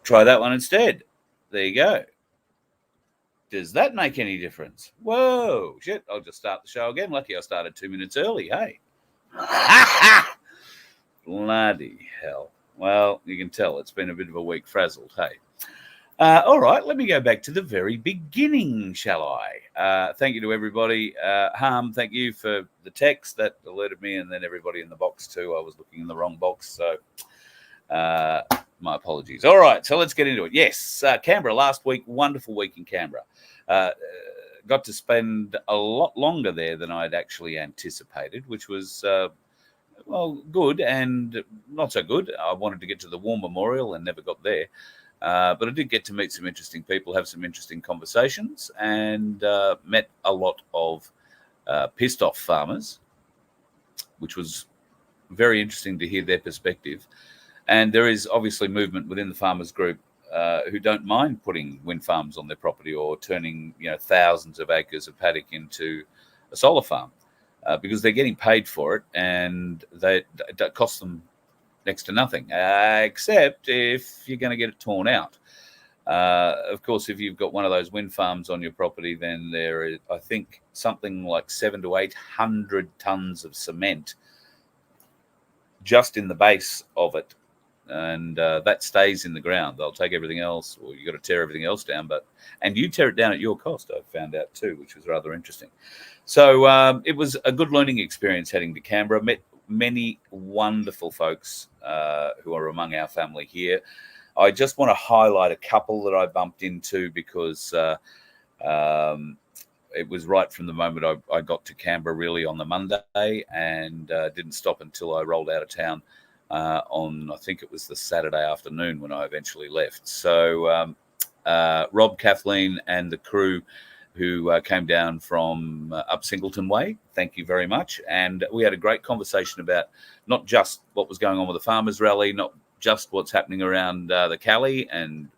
Try that one instead. There you go. Does that make any difference? Whoa, shit. I'll just start the show again. Lucky I started 2 minutes early, hey. Bloody hell. Well, you can tell it's been a bit of a week frazzled, hey. All right, let me go back to the very beginning, shall I? Thank you to everybody. Harm, thank you for the text that alerted me, and then everybody in the box too. I was looking in the wrong box, so my apologies. All right, so let's get into it. Yes, Canberra last week, wonderful week in Canberra. Got to spend a lot longer there than I'd actually anticipated, which was, well, good and not so good. I wanted to get to the War Memorial and never got there. But I did get to meet some interesting people, have some interesting conversations, and met a lot of pissed off farmers, which was very interesting to hear their perspective. And there is obviously movement within the farmers group who don't mind putting wind farms on their property or turning thousands of acres of paddock into a solar farm because they're getting paid for it, and that costs them next to nothing, except if you're going to get it torn out. Of course, if you've got one of those wind farms on your property, then there is, I think, something like 700 to 800 tons of cement just in the base of it. And that stays in the ground. They'll take everything else, or you've got to tear everything else down. And you tear it down at your cost, I found out too, which was rather interesting. So it was a good learning experience heading to Canberra. Met many wonderful folks who are among our family here. I just want to highlight a couple that I bumped into because it was right from the moment I got to Canberra really on the Monday, and didn't stop until I rolled out of town on, I think it was the Saturday afternoon when I eventually left. So Rob, Kathleen and the crew who came down from up Singleton Way, thank you very much. And we had a great conversation about not just what was going on with the Farmers Rally, not just what's happening around the Cali, and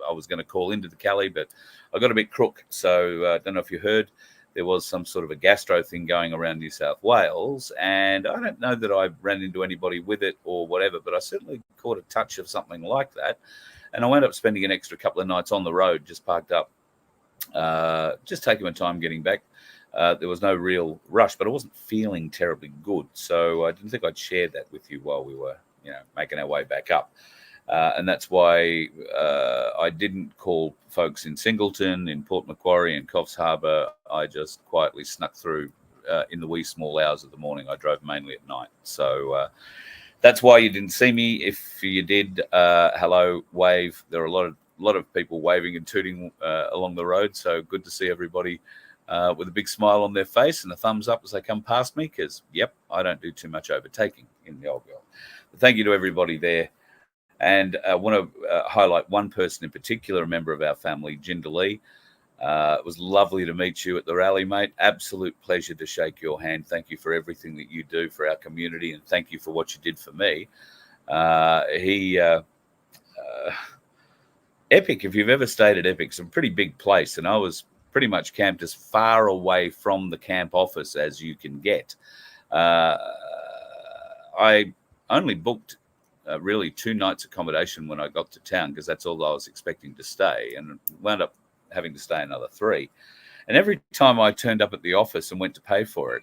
I was going to call into the Cali, but I got a bit crook. So I don't know if you heard, there was some sort of a gastro thing going around New South Wales, and I don't know that I ran into anybody with it or whatever, but I certainly caught a touch of something like that. And I wound up spending an extra couple of nights on the road, just parked up, just taking my time getting back. There was no real rush, but I wasn't feeling terribly good, so I didn't think I'd share that with you while we were, making our way back up. And that's why I didn't call folks in Singleton, in Port Macquarie, and Coffs Harbour. I just quietly snuck through in the wee small hours of the morning. I drove mainly at night, so that's why you didn't see me. If you did, hello, wave. There are a lot of people waving and tooting along the road, so good to see everybody with a big smile on their face and a thumbs up as they come past me, because, yep, I don't do too much overtaking in the old girl. But thank you to everybody there. And I want to highlight one person in particular, a member of our family, Jinder Lee. It was lovely to meet you at the rally, mate. Absolute pleasure to shake your hand. Thank you for everything that you do for our community, and thank you for what you did for me. Epic, if you've ever stayed at Epic, it's a pretty big place, and I was pretty much camped as far away from the camp office as you can get. I only booked really 2 nights accommodation when I got to town, because that's all I was expecting to stay, and wound up having to stay another 3. And every time I turned up at the office and went to pay for it,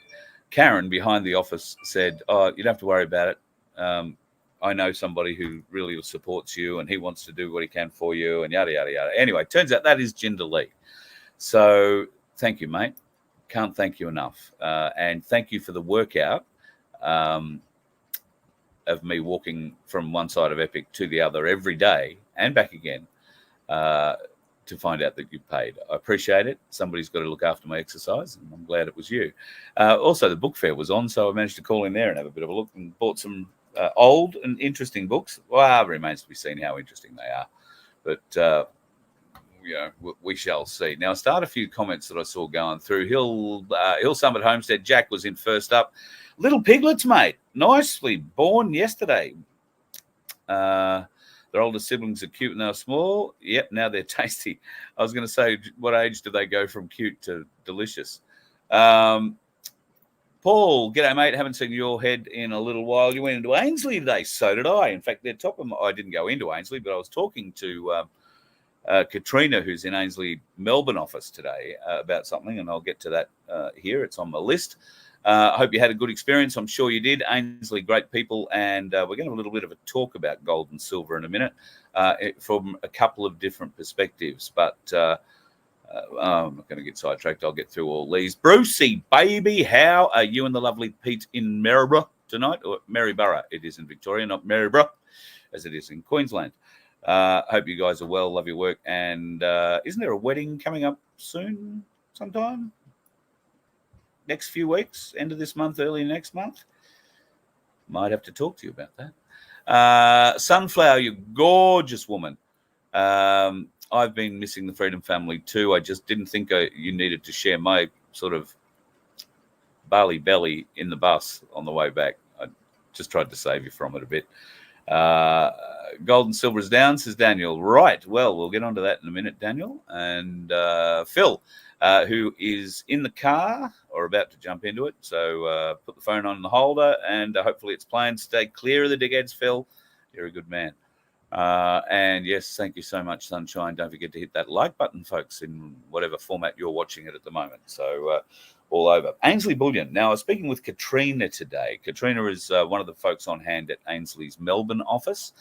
Karen behind the office said, "Oh, you don't have to worry about it. I know somebody who really supports you, and he wants to do what he can for you," and yada, yada, yada. Anyway, turns out that is Jinder Lee. So thank you, mate. Can't thank you enough. And thank you for the workout of me walking from one side of Epic to the other every day and back again to find out that you paid. I appreciate it. Somebody's got to look after my exercise, and I'm glad it was you. Also, the book fair was on, so I managed to call in there and have a bit of a look, and bought some old and interesting books. Well, it remains to be seen how interesting they are. But, we shall see. Now, I start a few comments that I saw going through. Hill Summit Homestead, Jack was in first up. Little piglets, mate. Nicely born yesterday. Their older siblings are cute and they're small. Yep, now they're tasty. I was going to say, what age do they go from cute to delicious? Paul Paul, g'day, mate. Haven't seen your head in a little while. You went into Ainslie today. So did I. In fact, I didn't go into Ainslie, but I was talking to Katrina, who's in Ainslie, Melbourne office today about something, and I'll get to that here. It's on my list. I hope you had a good experience. I'm sure you did. Ainslie, great people, and we're going to have a little bit of a talk about gold and silver in a minute from a couple of different perspectives, but I'm not going to get sidetracked. I'll get through all these. Brucey, baby, how are you and the lovely Pete in Maryborough tonight? Or Maryborough, it is in Victoria, not Maryborough, as it is in Queensland. Hope you guys are well, love your work. And isn't there a wedding coming up soon sometime? Next few weeks, end of this month, early next month? Might have to talk to you about that. Sunflower, you gorgeous woman. I've been missing the Freedom family too. I just didn't think you needed to share my sort of barley belly in the bus on the way back. I just tried to save you from it a bit. Gold and silver is down, says Daniel. Right. Well, we'll get onto that in a minute, Daniel. And Phil, who is in the car or about to jump into it. So put the phone on the holder and hopefully it's playing. Stay clear of the dickheads, Phil. You're a good man. And yes, thank you so much, Sunshine. Don't forget to hit that like button, folks, in whatever format you're watching it at the moment. So all over. Ainslie Bullion. Now, I was speaking with Katrina today. Katrina is one of the folks on hand at Ainslie's Melbourne office.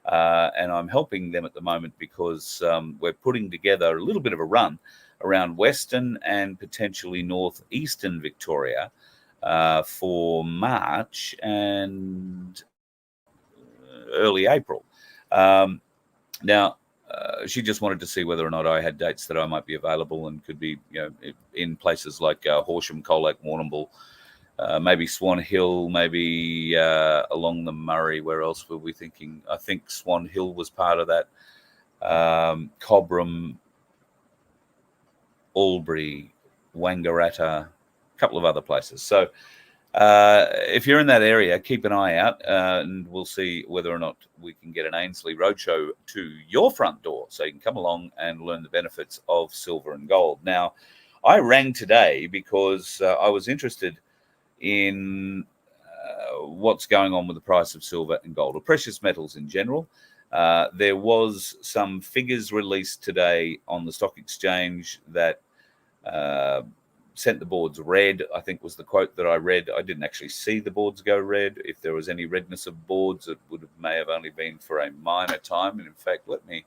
And I'm helping them at the moment because we're putting together a little bit of a run around Western and potentially northeastern Victoria for March and early April. Now, she just wanted to see whether or not I had dates that I might be available and could be, in places like Horsham, Colac, Warrnambool, maybe Swan Hill, maybe along the Murray. Where else were we thinking? I think Swan Hill was part of that. Cobram, Albury, Wangaratta, a couple of other places. So if you're in that area, keep an eye out and we'll see whether or not we can get an Ainslie Roadshow to your front door so you can come along and learn the benefits of silver and gold. Now, I rang today because I was interested in what's going on with the price of silver and gold, or precious metals in general. There was some figures released today on the stock exchange that sent the boards red, I think was the quote that I read. I didn't actually see the boards go red. If there was any redness of boards, it may have only been for a minor time. And in fact, let me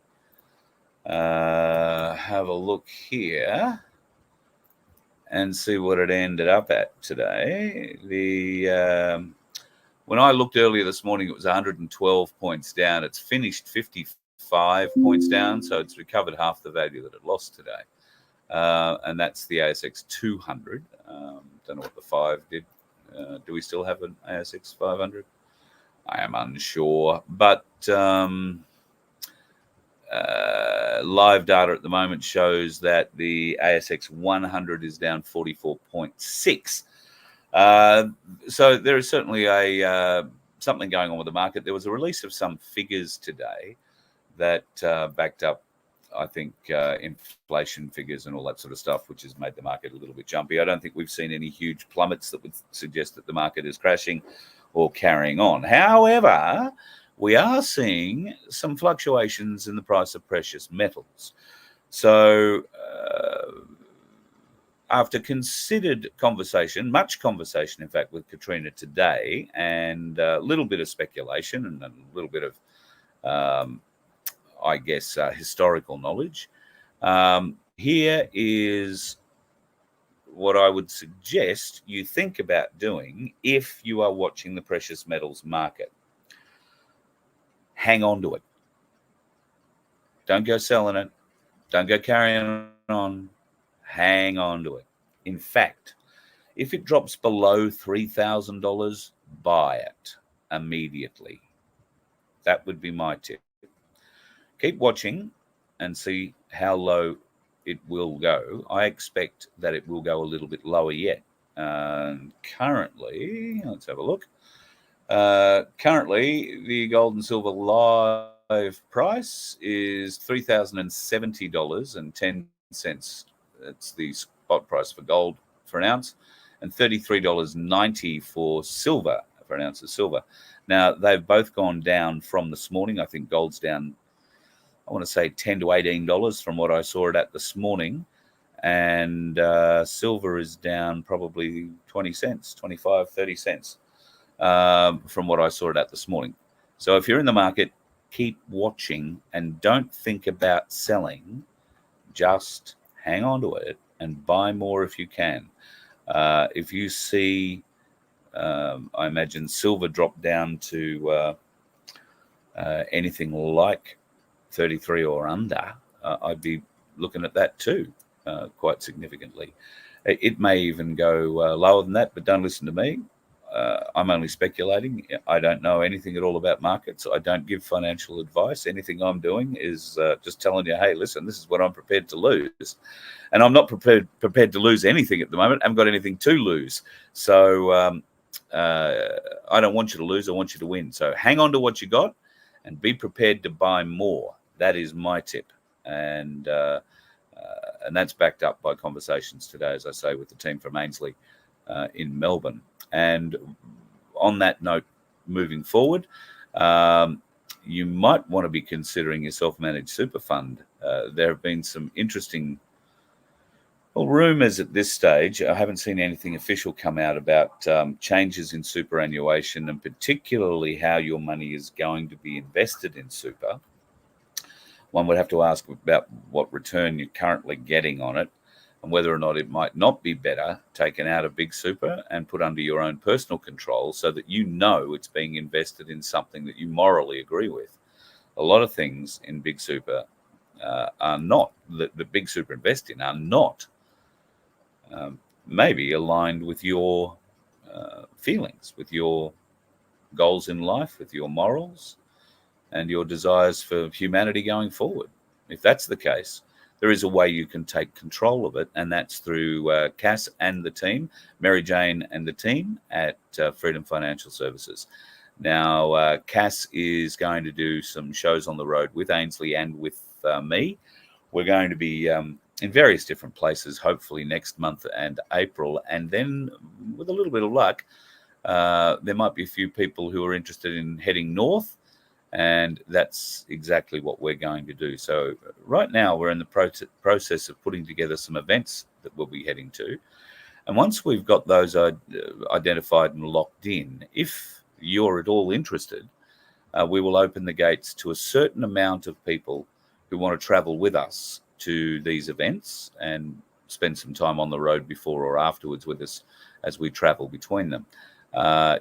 have a look here and see what it ended up at today. When I looked earlier this morning, it was 112 points down. It's finished 55 points down, so it's recovered half the value that it lost today. And that's the ASX 200. Don't know what the 5 did. Do we still have an ASX 500? I am unsure. But live data at the moment shows that the ASX 100 is down 44.6. So there is certainly something going on with the market. There was a release of some figures today that backed up, I think, inflation figures and all that sort of stuff, which has made the market a little bit jumpy. I don't think we've seen any huge plummets that would suggest that the market is crashing or carrying on. However, we are seeing some fluctuations in the price of precious metals. So after considered conversation, much conversation, in fact, with Katrina today, and a little bit of speculation and a little bit of I guess, historical knowledge. Here is what I would suggest you think about doing if you are watching the precious metals market. Hang on to it. Don't go selling it. Don't go carrying on. Hang on to it. In fact, if it drops below $3,000, buy it immediately. That would be my tip. Keep watching and see how low it will go. I expect that it will go a little bit lower yet. Currently, let's have a look. Currently, the gold and silver live price is $3,070.10. That's the spot price for gold for an ounce. and $33.90 for silver, for an ounce of silver. Now, they've both gone down from this morning. I think gold's down, I want to say $10 to $18 from what I saw it at this morning. And silver is down probably 20 cents, 25, 30 cents from what I saw it at this morning. So if you're in the market, keep watching and don't think about selling. Just hang on to it and buy more if you can. If you see, I imagine silver drop down to anything like 33 or under, I'd be looking at that too, quite significantly. It may even go lower than that, but don't listen to me. I'm only speculating. I don't know anything at all about markets. I don't give financial advice. Anything I'm doing is just telling you, hey, listen, this is what I'm prepared to lose. And I'm not prepared to lose anything at the moment. I haven't got anything to lose. So I don't want you to lose. I want you to win. So hang on to what you got and be prepared to buy more. That is my tip. And that's backed up by conversations today, as I say, with the team from Ainsley in Melbourne. And on that note, moving forward, you might want to be considering your self-managed super fund. There have been some interesting rumours at this stage. I haven't seen anything official come out about changes in superannuation and particularly how your money is going to be invested in super. One would have to ask about what return you're currently getting on it, and whether or not it might not be better taken out of big super and put under your own personal control so that you know it's being invested in something that you morally agree with. A lot of things in big super are not, that the big super invest in are not maybe aligned with your feelings, with your goals in life, with your morals and your desires for humanity going forward. If that's the case, there is a way you can take control of it, and that's through Cass and the team, Mary Jane and the team at Freedom Financial Services. Now, Cass is going to do some shows on the road with Ainsley and with me. We're going to be in various different places, hopefully next month and April. And then, with a little bit of luck, there might be a few people who are interested in heading north. And that's exactly what we're going to do. So right now we're in the process of putting together some events that we'll be heading to. And once we've got those identified and locked in, if you're at all interested, we will open the gates to a certain amount of people who want to travel with us to these events and spend some time on the road before or afterwards with us as we travel between them.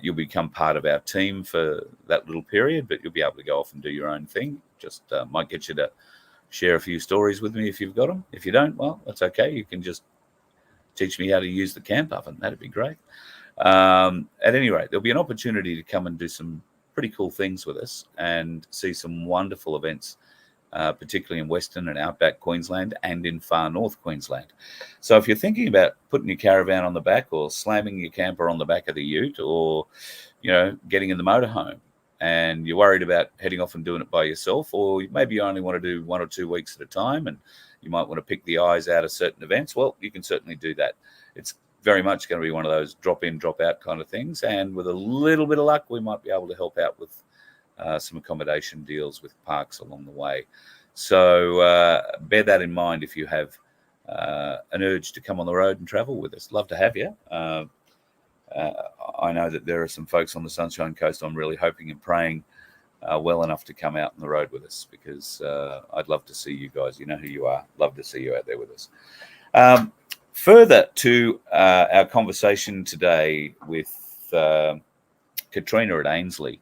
You'll become part of our team for that little period, but you'll be able to go off and do your own thing. Just might get you to share a few stories with me if you've got them. If you don't, well, that's okay. You can just teach me how to use the camp oven. That'd be great. At any rate, there'll be an opportunity to come and do some pretty cool things with us and see some wonderful events, particularly in Western and outback Queensland and in far north Queensland. So if you're thinking about putting your caravan on the back or slamming your camper on the back of the ute or, getting in the motorhome and you're worried about heading off and doing it by yourself, or maybe you only want to do 1 or 2 weeks at a time and you might want to pick the eyes out of certain events, well, you can certainly do that. It's very much going to be one of those drop in, drop out kind of things. And with a little bit of luck, we might be able to help out with some accommodation deals with parks along the way. So bear that in mind if you have an urge to come on the road and travel with us. Love to have you. I know that there are some folks on the Sunshine Coast I'm really hoping and praying well enough to come out on the road with us, because I'd love to see you guys. You know who you are. Love to see you out there with us. Further to our conversation today with Katrina at Ainsley,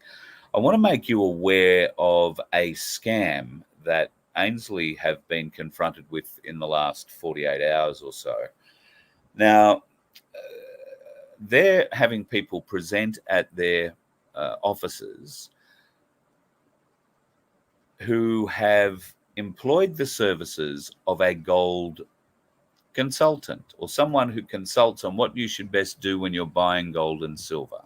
I want to make you aware of a scam that Ainsley have been confronted with in the last 48 hours or so. Now, they're having people present at their offices who have employed the services of a gold consultant or someone who consults on what you should best do when you're buying gold and silver.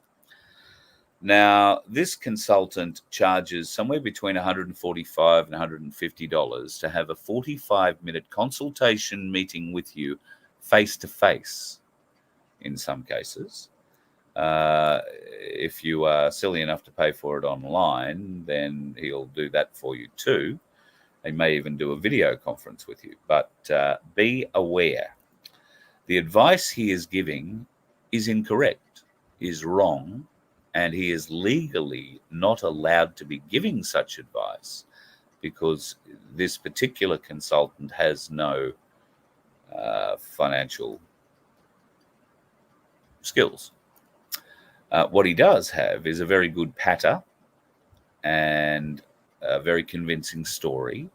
Now, this consultant charges somewhere between $145 and $150 to have a 45-minute consultation meeting with you face-to-face. in some cases. If you are silly enough to pay for it online, then he'll do that for you too. He may even do a video conference with you. But be aware. The advice he is giving is incorrect, is wrong, and he is legally not allowed to be giving such advice because this particular consultant has no financial skills. What he does have is a very good patter and a very convincing story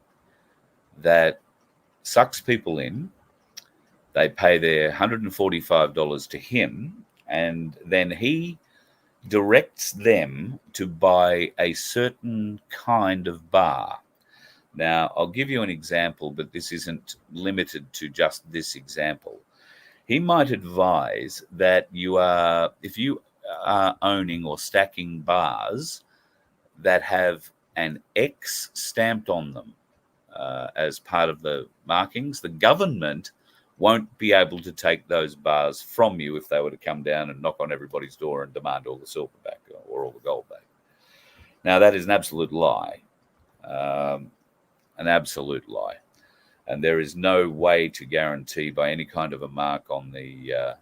that sucks people in. They pay their $145 to him, and then he directs them to buy a certain kind of bar. Now, I'll give you an example, but this isn't limited to just this example. He might advise that if you are owning or stacking bars that have an X stamped on them as part of the markings, the government won't be able to take those bars from you if they were to come down and knock on everybody's door and demand all the silver back or all the gold back. Now, that is an absolute lie. An absolute lie. And there is no way to guarantee by any kind of a mark on the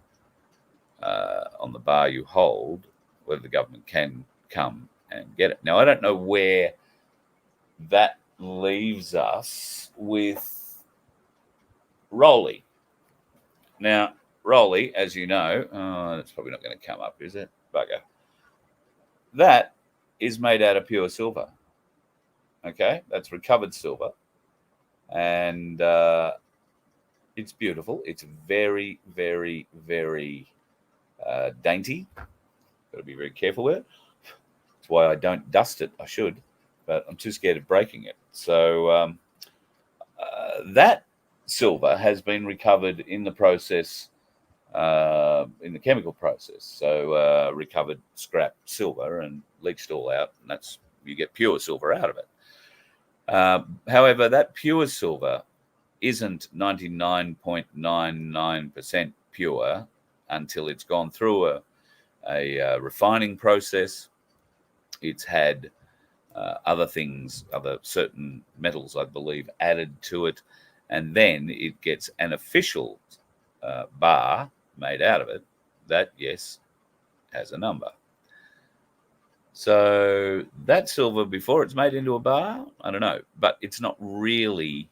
bar you hold whether the government can come and get it. Now, I don't know where that leaves us with Rolly. Now, Rolly, as you know, it's probably not going to come up, is it? Bugger. That is made out of pure silver. Okay, that's recovered silver. And it's beautiful. It's very, very, very dainty. Got to be very careful with it. That's why I don't dust it. I should, but I'm too scared of breaking it. So that silver has been recovered in the process, in the chemical process. So recovered scrap silver and leached all out, and you get pure silver out of it. However, that pure silver isn't 99.99% pure until it's gone through a refining process. It's had other things, other certain metals, I believe, added to it, and then it gets an official bar made out of it that, yes, has a number. So that silver, before it's made into a bar, I don't know, but it's not really,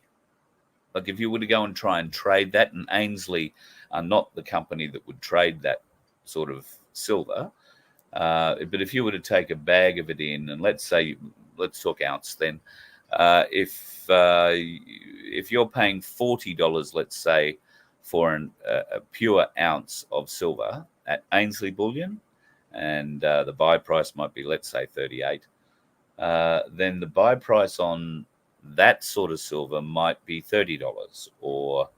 like if you were to go and try and trade that, and Ainsley are not the company that would trade that sort of silver, but if you were to take a bag of it in, and let's talk ounce then, if you're paying $40, let's say, for a pure ounce of silver at Ainsley Bullion, and the buy price might be, let's say, 38, then the buy price on that sort of silver might be $30 or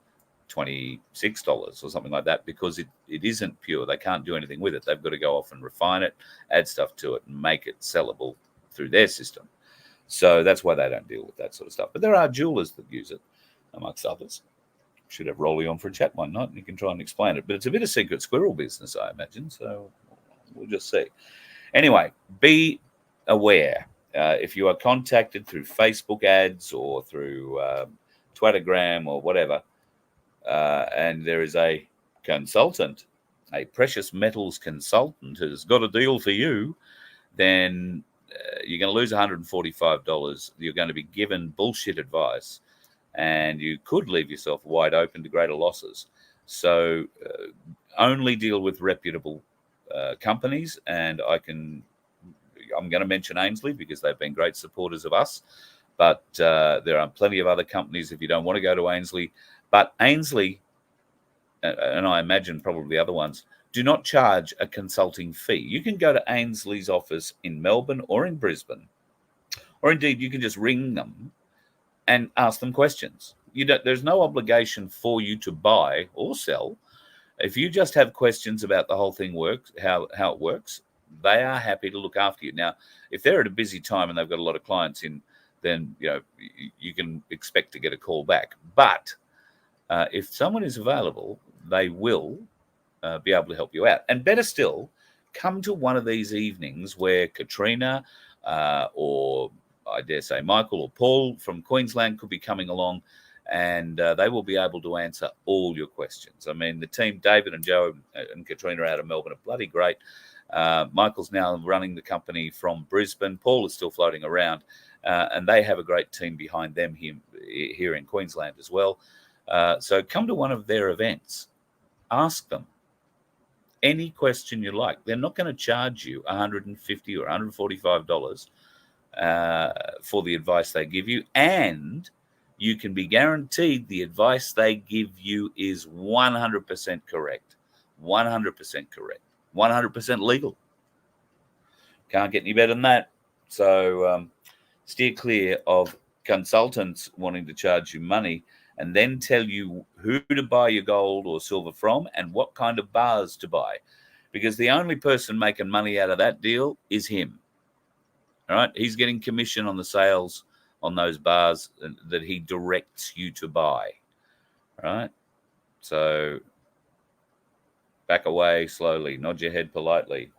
$26 or something like that, because it isn't pure. They can't do anything with it. They've got to go off and refine it, add stuff to it, and make it sellable through their system. So that's why they don't deal with that sort of stuff. But there are jewelers that use it, amongst others. Should have Rolly on for a chat one night, and you can try and explain it. But it's a bit of secret squirrel business, I imagine. So we'll just see. Anyway, be aware. If you are contacted through Facebook ads or through Twittergram or whatever, and there is a consultant, a precious metals consultant who's got a deal for you, then you're going to lose $145. You're going to be given bullshit advice, and you could leave yourself wide open to greater losses. So only deal with reputable companies, and I'm going to mention Ainsley because they've been great supporters of us, but there are plenty of other companies if you don't want to go to Ainsley. But Ainsley, and I imagine probably other ones, do not charge a consulting fee. You can go to Ainsley's office in Melbourne or in Brisbane, or indeed you can just ring them and ask them questions. There's no obligation for you to buy or sell. If you just have questions about the whole thing works, how it works, they are happy to look after you. Now, if they're at a busy time and they've got a lot of clients in, then you can expect to get a call back. But if someone is available, they will be able to help you out. And better still, come to one of these evenings where Katrina or I dare say Michael or Paul from Queensland could be coming along, and they will be able to answer all your questions. I mean, the team, David and Joe and Katrina out of Melbourne, are bloody great. Michael's now running the company from Brisbane. Paul is still floating around, and they have a great team behind them here in Queensland as well. So come to one of their events. Ask them any question you like. They're not going to charge you $150 or $145 for the advice they give you, and you can be guaranteed the advice they give you is 100% correct, 100% correct, 100% legal. Can't get any better than that. So steer clear of consultants wanting to charge you money and then tell you who to buy your gold or silver from and what kind of bars to buy, because the only person making money out of that deal is him. All right, he's getting commission on the sales on those bars that he directs you to buy. All right, so back away slowly, nod your head politely,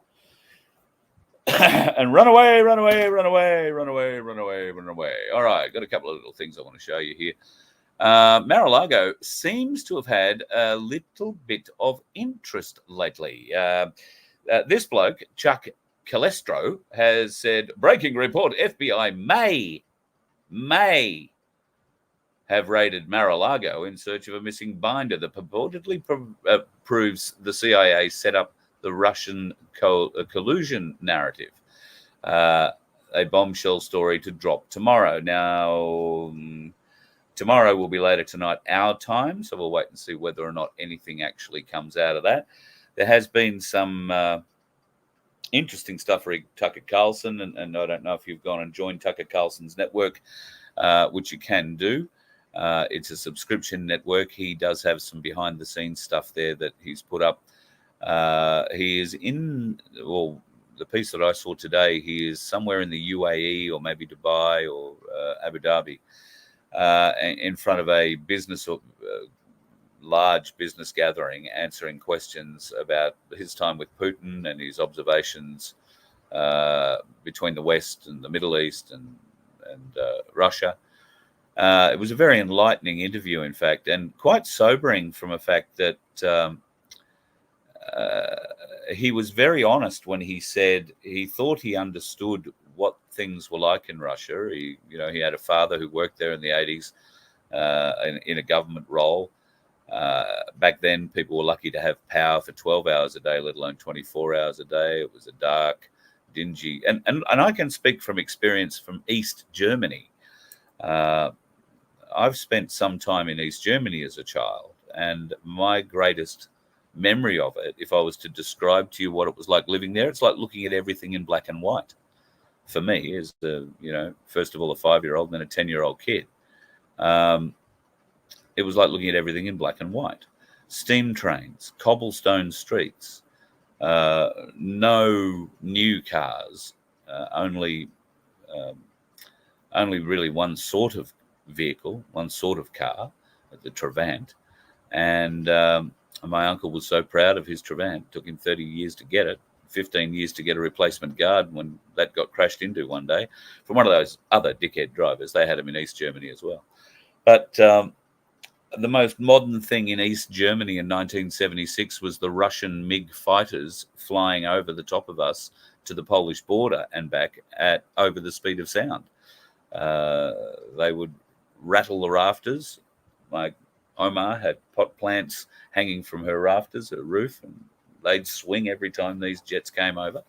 and run away, run away, run away, run away, run away, run away. All right, got a couple of little things I want to show you here. Mar-a-Lago seems to have had a little bit of interest lately. This bloke, Chuck Calestro, has said, breaking report, FBI may have raided Mar-a-Lago in search of a missing binder that purportedly proves the CIA set up the Russian collusion narrative. A bombshell story to drop tomorrow. Now, tomorrow will be later tonight, our time, so we'll wait and see whether or not anything actually comes out of that. There has been some interesting stuff for Tucker Carlson, and I don't know if you've gone and joined Tucker Carlson's network, which you can do. It's a subscription network. He does have some behind-the-scenes stuff there that he's put up. He is in, well, the piece that I saw today, he is somewhere in the UAE or maybe Dubai or Abu Dhabi, in front of a business large business gathering, answering questions about his time with Putin and his observations between the West and the Middle East and Russia. It was a very enlightening interview, in fact, and quite sobering from a fact that he was very honest when he said he thought he understood what things were like in Russia. He had a father who worked there in the 80s in a government role. Back then, people were lucky to have power for 12 hours a day, let alone 24 hours a day. It was a dark, dingy, and I can speak from experience from East Germany. I've spent some time in East Germany as a child, and my greatest memory of it, if I was to describe to you what it was like living there, it's like looking at everything in black and white. For me, as first of all, a 5-year-old, then a 10-year-old kid. It was like looking at everything in black and white. Steam trains, cobblestone streets, no new cars, only really one sort of vehicle, one sort of car, the Trabant. And my uncle was so proud of his Trabant. It took him 30 years to get it, 15 years to get a replacement guard when that got crashed into one day from one of those other dickhead drivers. They had them in East Germany as well. But the most modern thing in East Germany in 1976 was the Russian MiG fighters flying over the top of us to the Polish border and back at over the speed of sound. They would rattle the rafters. My Omar had pot plants hanging from her rafters, her roof, and they'd swing every time these jets came over.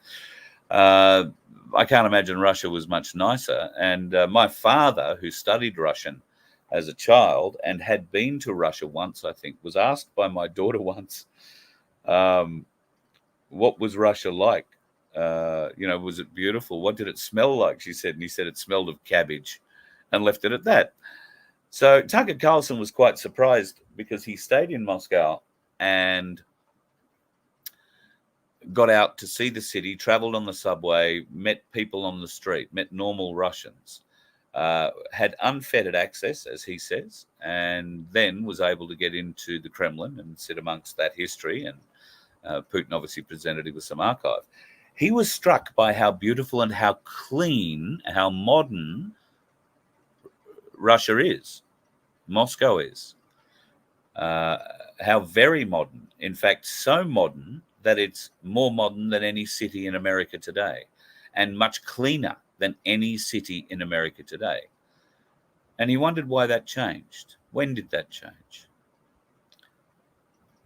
I can't imagine Russia was much nicer. And my father, who studied Russian as a child and had been to Russia once, I think, was asked by my daughter once, what was Russia like? Was it beautiful? What did it smell like? She said, and he said it smelled of cabbage, and left it at that. So Tucker Carlson was quite surprised because he stayed in Moscow and got out to see the city, traveled on the subway, met people on the street, met normal Russians, had unfettered access, as he says, and then was able to get into the Kremlin and sit amongst that history and Putin obviously presented it with some archive. He was struck by how beautiful and how clean, how modern Russia is, Moscow is. How very modern. In fact, so modern that it's more modern than any city in America today, and much cleaner than any city in America today. And he wondered why that changed. When did that change?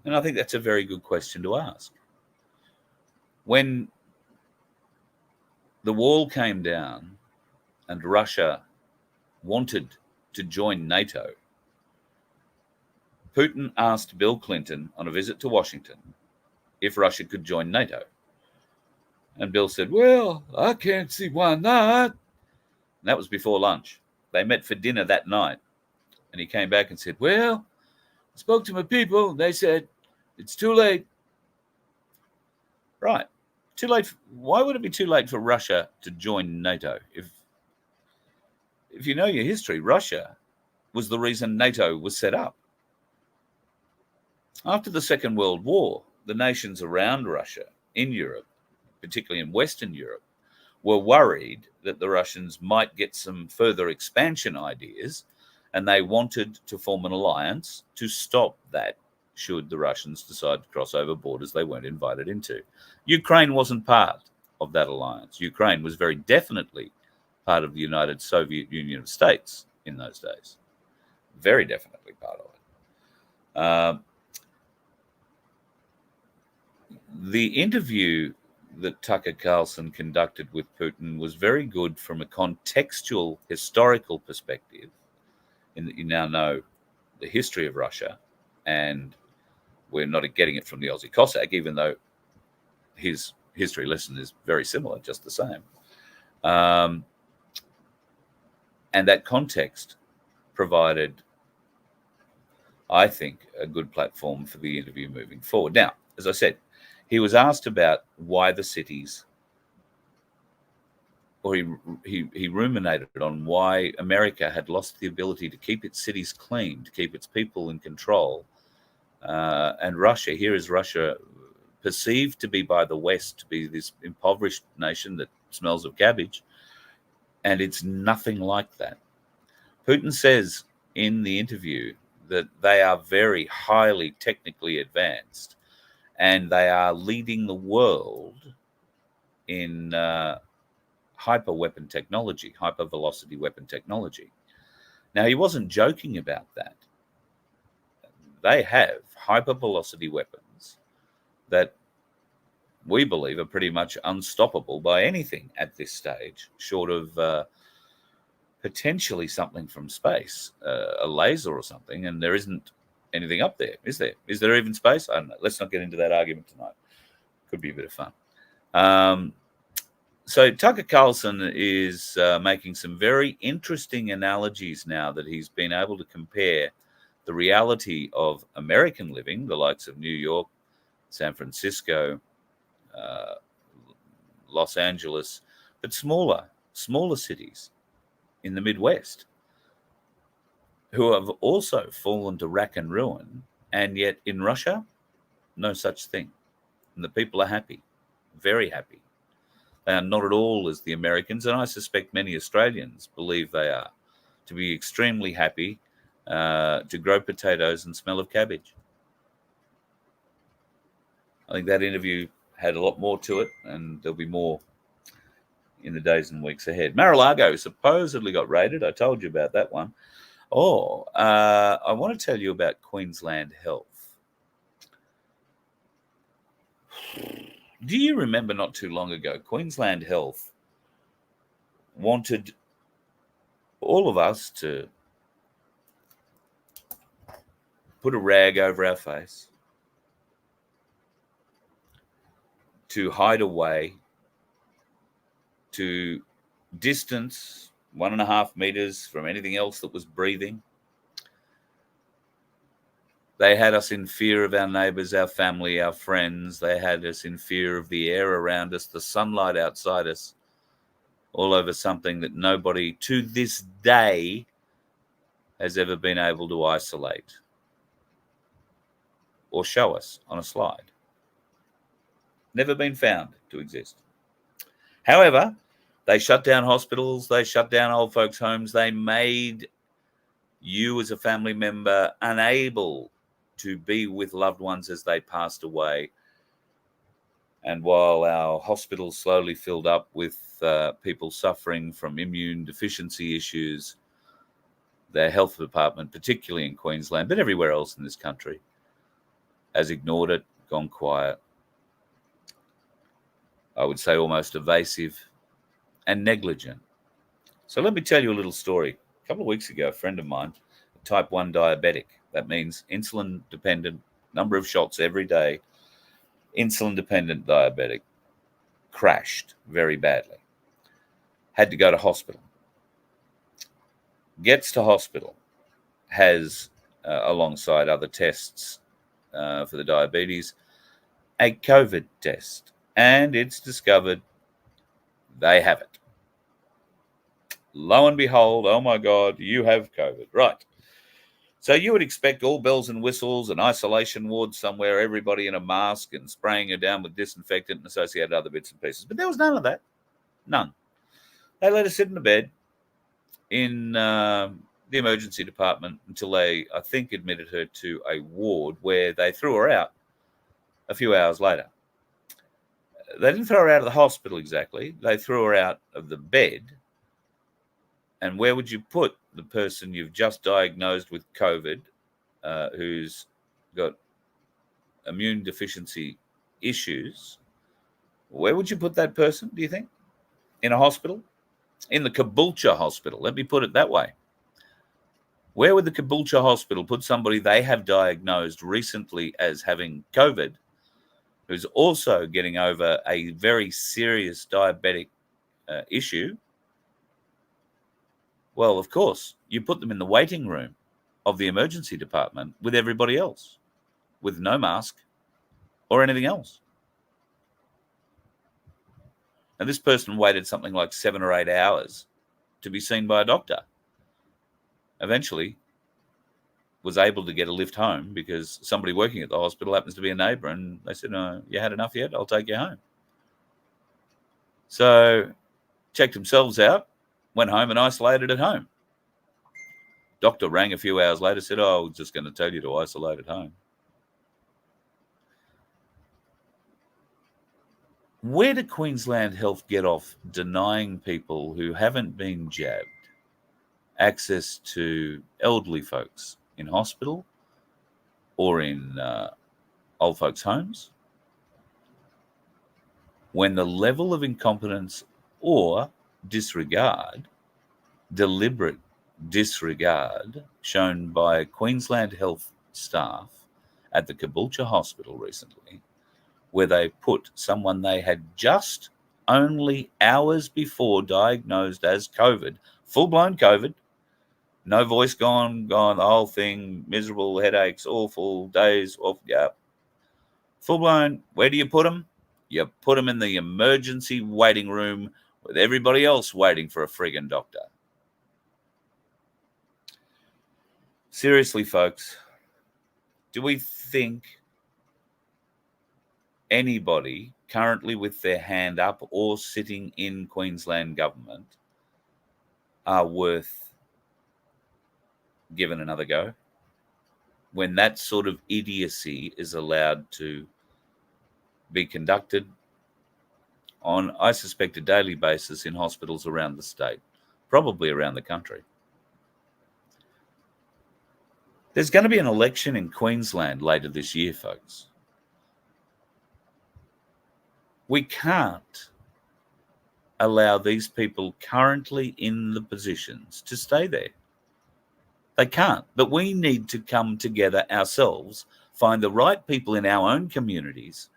And I think that's a very good question to ask. When the wall came down and Russia wanted to join NATO, Putin asked Bill Clinton on a visit to Washington if Russia could join NATO. And Bill said, well, I can't see why not. And that was before lunch. They met for dinner that night. And he came back and said, well, I spoke to my people. They said, it's too late. Right. Too late. Why would it be too late for Russia to join NATO? If you know your history, Russia was the reason NATO was set up. After the Second World War, the nations around Russia in Europe, particularly in Western Europe, were worried that the Russians might get some further expansion ideas, and they wanted to form an alliance to stop that should the Russians decide to cross over borders they weren't invited into. Ukraine wasn't part of that alliance. Ukraine was very definitely part of the United Soviet Union of States in those days. Very definitely part of it. The interview that Tucker Carlson conducted with Putin was very good from a contextual, historical perspective, in that you now know the history of Russia, and we're not getting it from the Aussie Cossack, even though his history lesson is very similar, just the same. And that context provided, I think, a good platform for the interview moving forward. Now, as I said, he was asked about why the cities, or he ruminated on why America had lost the ability to keep its cities clean, to keep its people in control. And Russia, here is Russia perceived to be by the West to be this impoverished nation that smells of cabbage, and it's nothing like that. Putin says in the interview that they are very highly technically advanced, and they are leading the world in hyper weapon technology, hyper velocity weapon technology. Now, he wasn't joking about that. They have hyper velocity weapons that we believe are pretty much unstoppable by anything at this stage, short of potentially something from space, a laser or something, and there isn't anything up there, is there? Is there even space? I don't know. Let's not get into that argument tonight. Could be a bit of fun. So Tucker Carlson is making some very interesting analogies now that he's been able to compare the reality of American living, the likes of New York, San Francisco, Los Angeles, but smaller cities in the Midwest, who have also fallen to rack and ruin, and yet in Russia, no such thing. And the people are happy, very happy. They are not at all as the Americans, and I suspect many Australians believe they are, to be extremely happy, to grow potatoes and smell of cabbage. I think that interview had a lot more to it, and there'll be more in the days and weeks ahead. Mar-a-Lago supposedly got raided. I told you about that one. I want to tell you about Queensland Health. Do you remember not too long ago, Queensland Health wanted all of us to put a rag over our face, to hide away, to distance 1.5 meters from anything else that was breathing. They had us in fear of our neighbors, our family, our friends. They had us in fear of the air around us, the sunlight outside us, all over something that nobody to this day has ever been able to isolate or show us on a slide. Never been found to exist. However, they shut down hospitals, they shut down old folks' homes, they made you as a family member unable to be with loved ones as they passed away. And while our hospitals slowly filled up with people suffering from immune deficiency issues, their health department, particularly in Queensland, but everywhere else in this country, has ignored it, gone quiet. I would say almost evasive and negligent. So let me tell you a little story. A couple of weeks ago, a friend of mine, type 1 diabetic, that means insulin dependent, number of shots every day, insulin dependent diabetic, crashed very badly, had to go to hospital, gets to hospital, has, alongside other tests for the diabetes, a COVID test, and it's discovered they have it. Lo and behold, oh my God, you have COVID. Right. So you would expect all bells and whistles, an isolation ward somewhere, everybody in a mask and spraying her down with disinfectant and associated other bits and pieces. But there was none of that. None. They let her sit in the bed in the emergency department until they, I think, admitted her to a ward where they threw her out a few hours later. They didn't throw her out of the hospital exactly. They threw her out of the bed. And where would you put the person you've just diagnosed with COVID, who's got immune deficiency issues? Where would you put that person, do you think? In a hospital? In the Caboolture Hospital. Let me put it that way. Where would the Caboolture Hospital put somebody they have diagnosed recently as having COVID, who's also getting over a very serious diabetic issue? Well, of course, you put them in the waiting room of the emergency department with everybody else, with no mask or anything else. And this person waited something like 7 or 8 hours to be seen by a doctor. Eventually was able to get a lift home because somebody working at the hospital happens to be a neighbour, and they said, "No, you had enough yet? I'll take you home." So checked themselves out, went home and isolated at home. Doctor rang a few hours later, said, "Oh, I was just going to tell you to isolate at home." Where did Queensland Health get off denying people who haven't been jabbed access to elderly folks in hospital or in old folks' homes, when the level of incompetence or disregard, deliberate disregard, shown by Queensland Health staff at the Caboolture Hospital recently, where they put someone they had just only hours before diagnosed as COVID, full-blown COVID, no voice gone, the whole thing, miserable, headaches, awful, days off, yeah. Full-blown, where do you put them? You put them in the emergency waiting room with everybody else waiting for a friggin' doctor. Seriously, folks, do we think anybody currently with their hand up or sitting in Queensland government are worth giving another go when that sort of idiocy is allowed to be conducted on, I suspect, a daily basis in hospitals around the state, probably around the country? There's going to be an election in Queensland later this year, folks. We can't allow these people currently in the positions to stay there. They can't. But we need to come together ourselves, find the right people in our own communities,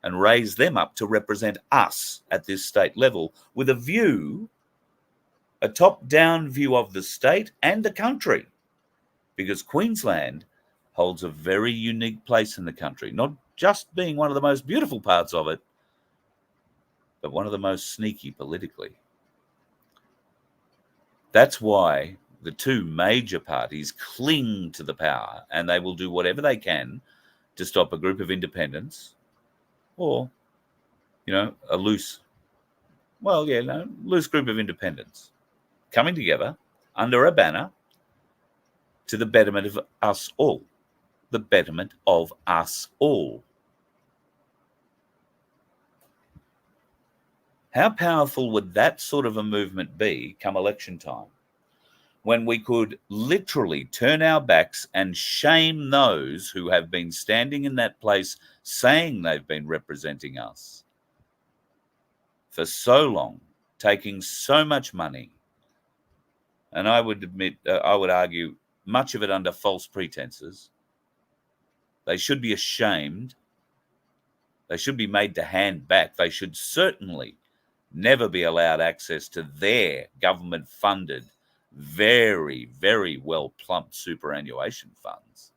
and raise them up to represent us at this state level with a view, a top-down view of the state and the country. Because Queensland holds a very unique place in the country, not just being one of the most beautiful parts of it, but one of the most sneaky politically. That's why the two major parties cling to the power, and they will do whatever they can to stop a group of independents or a loose group of independents coming together under a banner to the betterment of us all. The betterment of us all. How powerful would that sort of a movement be come election time, when we could literally turn our backs and shame those who have been standing in that place saying they've been representing us for so long, taking so much money, and I would argue, much of it under false pretenses. They should be ashamed. They should be made to hand back. They should certainly never be allowed access to their government-funded, very, very well-plumped superannuation funds.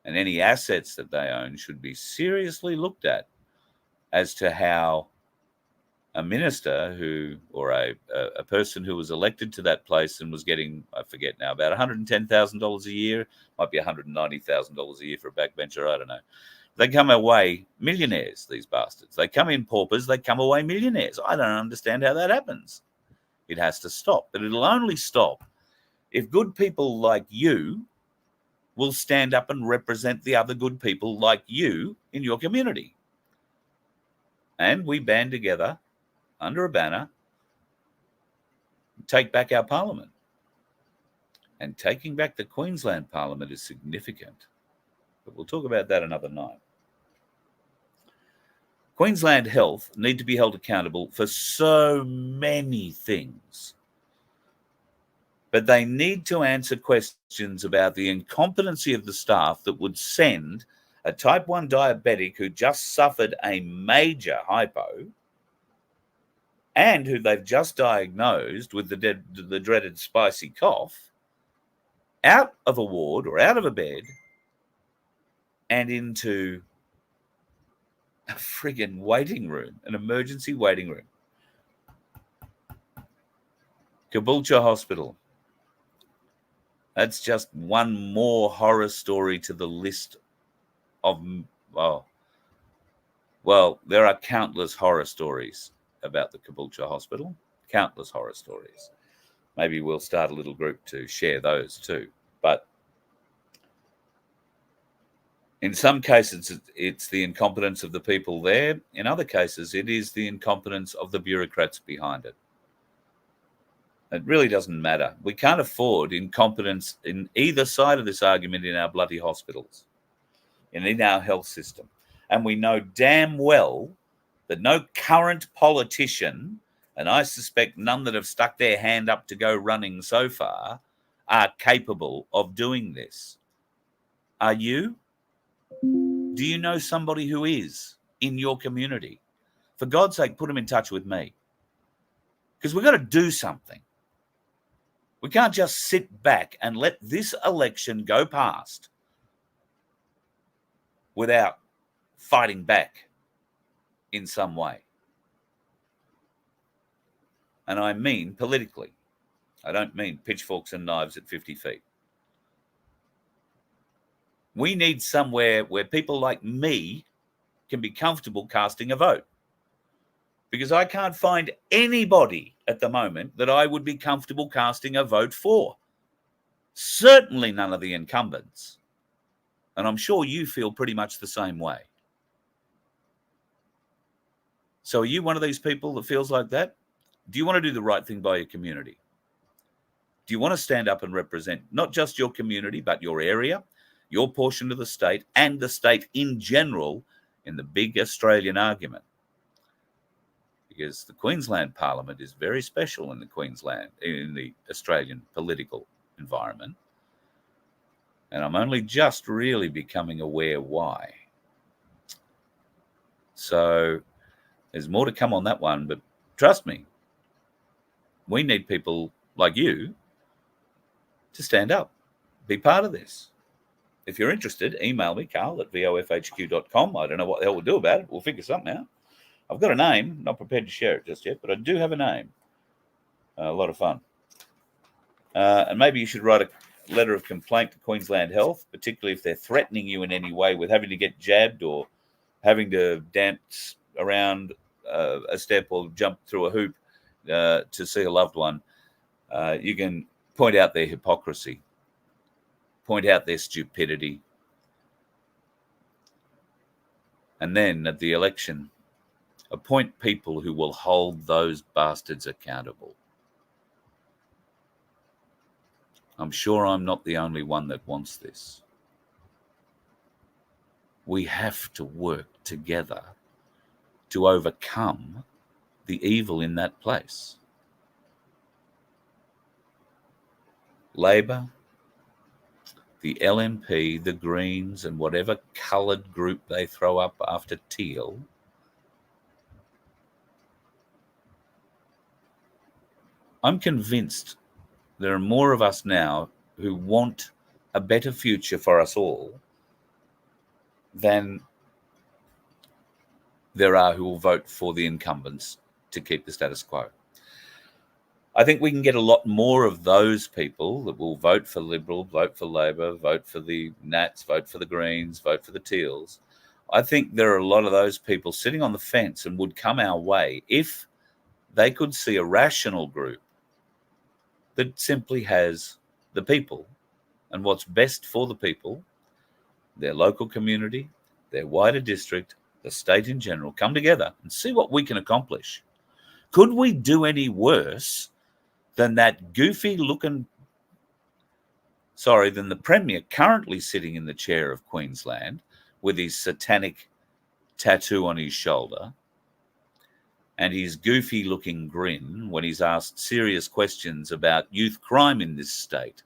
And any assets that they own should be seriously looked at as to how a minister or a person who was elected to that place and was getting, I forget now, about $110,000 a year, might be $190,000 a year for a backbencher, I don't know. They come away millionaires, these bastards. They come in paupers, they come away millionaires. I don't understand how that happens. It has to stop. But it'll only stop if good people like you will stand up and represent the other good people like you in your community. And we band together under a banner, take back our parliament. And taking back the Queensland parliament is significant. But we'll talk about that another night. Queensland Health need to be held accountable for so many things. But they need to answer questions about the incompetency of the staff that would send a type 1 diabetic who just suffered a major hypo and who they've just diagnosed with the dreaded spicy cough out of a ward or out of a bed and into a friggin' waiting room, an emergency waiting room. Caboolture Hospital. That's just one more horror story to the list of, well, there are countless horror stories about the Caboolture Hospital. Countless horror stories. Maybe we'll start a little group to share those too. But in some cases, it's the incompetence of the people there. In other cases, it is the incompetence of the bureaucrats behind it. It really doesn't matter. We can't afford incompetence in either side of this argument in our bloody hospitals and in our health system. And we know damn well that no current politician, and I suspect none that have stuck their hand up to go running so far, are capable of doing this. Are you? Do you know somebody who is in your community? For God's sake, put them in touch with me. Because we've got to do something. We can't just sit back and let this election go past without fighting back in some way. And I mean politically. I don't mean pitchforks and knives at 50 feet. We need somewhere where people like me can be comfortable casting a vote. Because I can't find anybody at the moment that I would be comfortable casting a vote for. Certainly none of the incumbents. And I'm sure you feel pretty much the same way. So are you one of these people that feels like that? Do you want to do the right thing by your community? Do you want to stand up and represent not just your community, but your area, your portion of the state, and the state in general in the big Australian argument? Because the Queensland Parliament is very special in the Australian political environment. And I'm only just really becoming aware why. So there's more to come on that one, but trust me, we need people like you to stand up, be part of this. If you're interested, email me, carl@vofhq.com. I don't know what the hell we'll do about it. We'll figure something out. I've got a name, not prepared to share it just yet, but I do have a name. A lot of fun. And maybe you should write a letter of complaint to Queensland Health, particularly if they're threatening you in any way with having to get jabbed or having to dance around a step or jump through a hoop to see a loved one, you can point out their hypocrisy, point out their stupidity, and then at the election, appoint people who will hold those bastards accountable. I'm sure I'm not the only one that wants this. We have to work together to overcome the evil in that place. Labor, the LNP, the Greens, and whatever coloured group they throw up after teal, I'm convinced there are more of us now who want a better future for us all than there are who will vote for the incumbents to keep the status quo. I think we can get a lot more of those people that will vote for Liberal, vote for Labor, vote for the Nats, vote for the Greens, vote for the Teals. I think there are a lot of those people sitting on the fence and would come our way if they could see a rational group that simply has the people and what's best for the people, their local community, their wider district, the state in general, come together and see what we can accomplish. Could we do any worse than that than the Premier currently sitting in the chair of Queensland with his satanic tattoo on his shoulder and his goofy-looking grin when he's asked serious questions about youth crime in this state,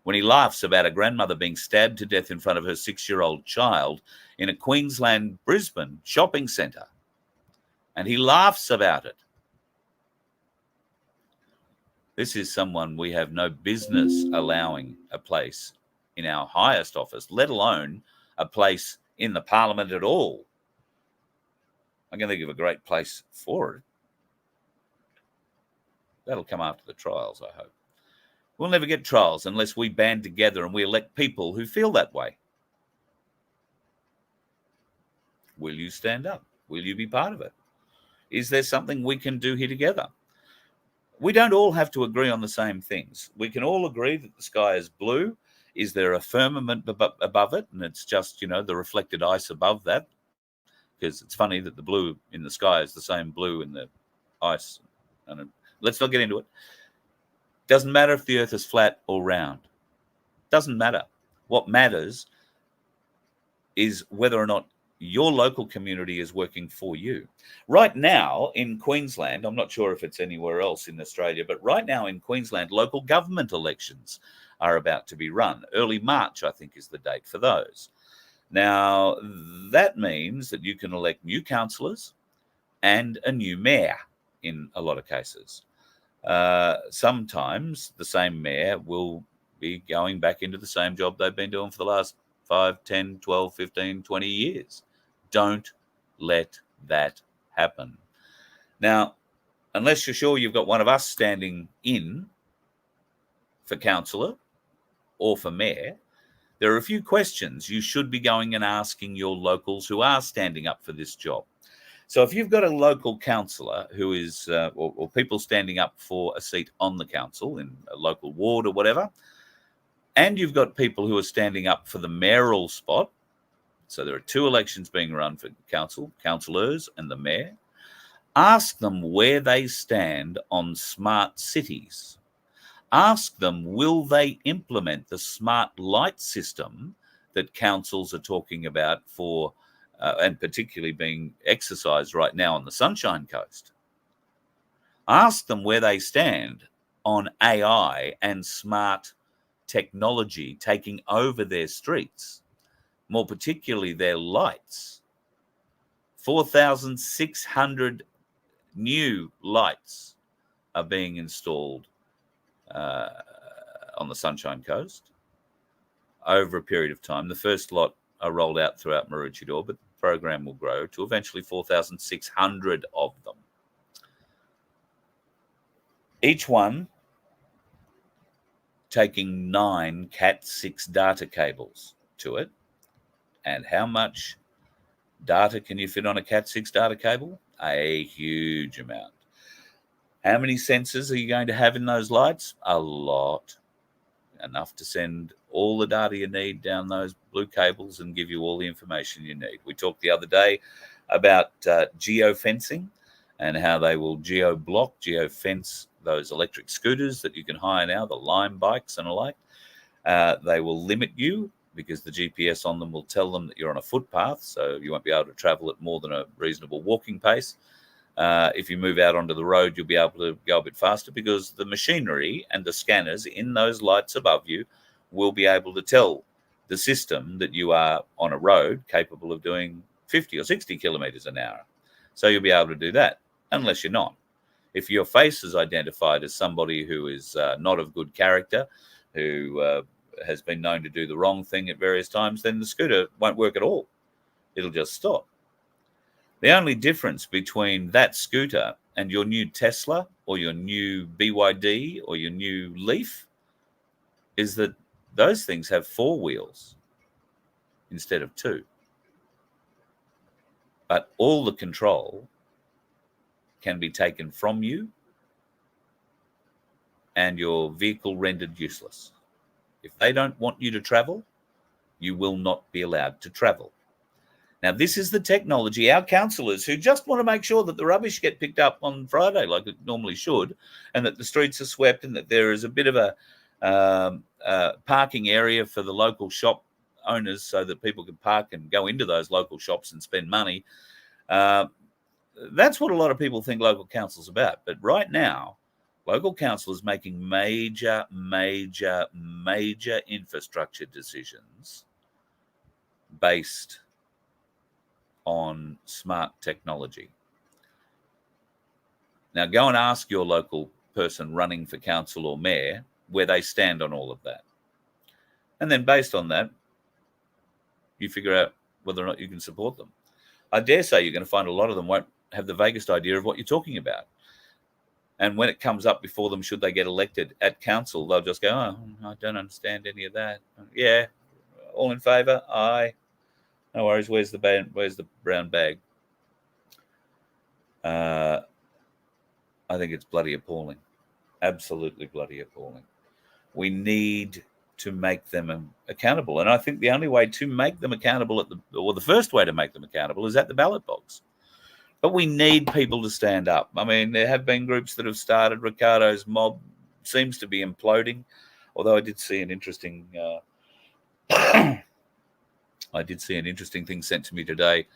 when he laughs about a grandmother being stabbed to death in front of her 6-year-old child in a Queensland, Brisbane shopping centre, and he laughs about it. This is someone we have no business allowing a place in our highest office, let alone a place in the parliament at all. I'm going to think of a great place for it. That'll come after the trials, I hope. We'll never get trials unless we band together and we elect people who feel that way. Will you stand up? Will you be part of it? Is there something we can do here together? We don't all have to agree on the same things. We can all agree that the sky is blue. Is there a firmament above it? And it's just, the reflected ice above that. Because it's funny that the blue in the sky is the same blue in the ice. And let's not get into it. Doesn't matter if the earth is flat or round. Doesn't matter. What matters is whether or not your local community is working for you. Right now in Queensland, I'm not sure if it's anywhere else in Australia, but right now in Queensland, local government elections are about to be run. Early March, I think, is the date for those. Now, that means that you can elect new councillors and a new mayor in a lot of cases. Sometimes the same mayor will be going back into the same job they've been doing for the last 5, 10, 12, 15, 20 years. Don't let that happen. Now, unless you're sure you've got one of us standing in for councillor or for mayor, there are a few questions you should be going and asking your locals who are standing up for this job. So if you've got a local councillor who is, or people standing up for a seat on the council in a local ward or whatever, and you've got people who are standing up for the mayoral spot, so there are 2 elections being run for councillors and the mayor, ask them where they stand on smart cities. Ask them, will they implement the smart light system that councils are talking about for, and particularly being exercised right now on the Sunshine Coast? Ask them where they stand on AI and smart technology taking over their streets, more particularly their lights. 4,600 new lights are being installed on the Sunshine Coast over a period of time. The first lot are rolled out throughout Maroochydore, but the program will grow to eventually 4,600 of them. Each one taking 9 Cat 6 data cables to it. And how much data can you fit on a Cat6 data cable? A huge amount. How many sensors are you going to have in those lights? A lot. Enough to send all the data you need down those blue cables and give you all the information you need. We talked the other day about geofencing and how they will geo-block, geofence those electric scooters that you can hire now, the Lime bikes and the like. They will limit you because the GPS on them will tell them that you're on a footpath, so you won't be able to travel at more than a reasonable walking pace. If you move out onto the road, you'll be able to go a bit faster because the machinery and the scanners in those lights above you will be able to tell the system that you are on a road capable of doing 50 or 60 kilometers an hour. So you'll be able to do that, unless you're not. If your face is identified as somebody who is not of good character, who has been known to do the wrong thing at various times, then the scooter won't work at all. It'll just stop. The only difference between that scooter and your new Tesla or your new BYD or your new Leaf is that those things have 4 wheels instead of 2. But all the control can be taken from you and your vehicle rendered useless. If they don't want you to travel, you will not be allowed to travel. Now, this is the technology our councillors who just want to make sure that the rubbish get picked up on Friday like it normally should, and that the streets are swept, and that there is a bit of a parking area for the local shop owners so that people can park and go into those local shops and spend money. That's what a lot of people think local council's about. But right now, local council is making major infrastructure decisions based on smart technology. Now, go and ask your local person running for council or mayor where they stand on all of that. And then based on that, you figure out whether or not you can support them. I dare say you're going to find a lot of them won't have the vaguest idea of what you're talking about. And when it comes up before them, should they get elected at council, they'll just go, oh, I don't understand any of that. Yeah, all in favour? Aye. No worries. Where's the brown bag? I think it's bloody appalling. Absolutely bloody appalling. We need to make them accountable. And I think the only way to make them accountable the first way to make them accountable is at the ballot box. But we need people to stand up. I mean, there have been groups that have started. Ricardo's mob seems to be imploding, although I did see an interesting thing sent to me today,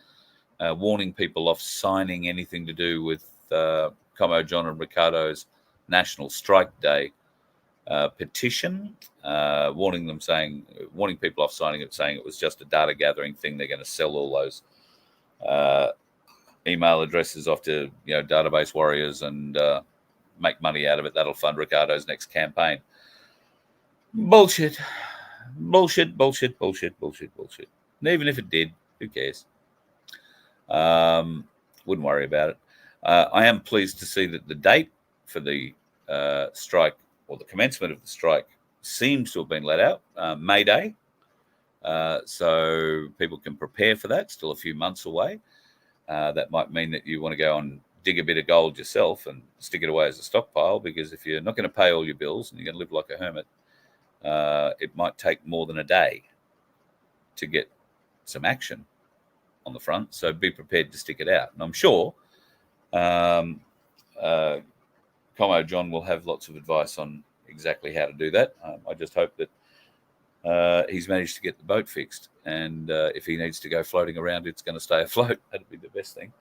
warning people off signing anything to do with Como John and Ricardo's National Strike Day petition, warning people off signing it, saying it was just a data gathering thing. They're going to sell all those email addresses off to database warriors and make money out of it. That'll fund Ricardo's next campaign. Bullshit. And even if it did, who cares? Wouldn't worry about it. I am pleased to see that the date for the strike, or the commencement of the strike, seems to have been let out, May Day. So people can prepare for that. Still a few months away. That might mean that you want to go and dig a bit of gold yourself and stick it away as a stockpile, because if you're not going to pay all your bills and you're going to live like a hermit, it might take more than a day to get some action on the front. So be prepared to stick it out. And I'm sure Como John will have lots of advice on exactly how to do that. I just hope that he's managed to get the boat fixed. And if he needs to go floating around, it's going to stay afloat. That'd be the best thing.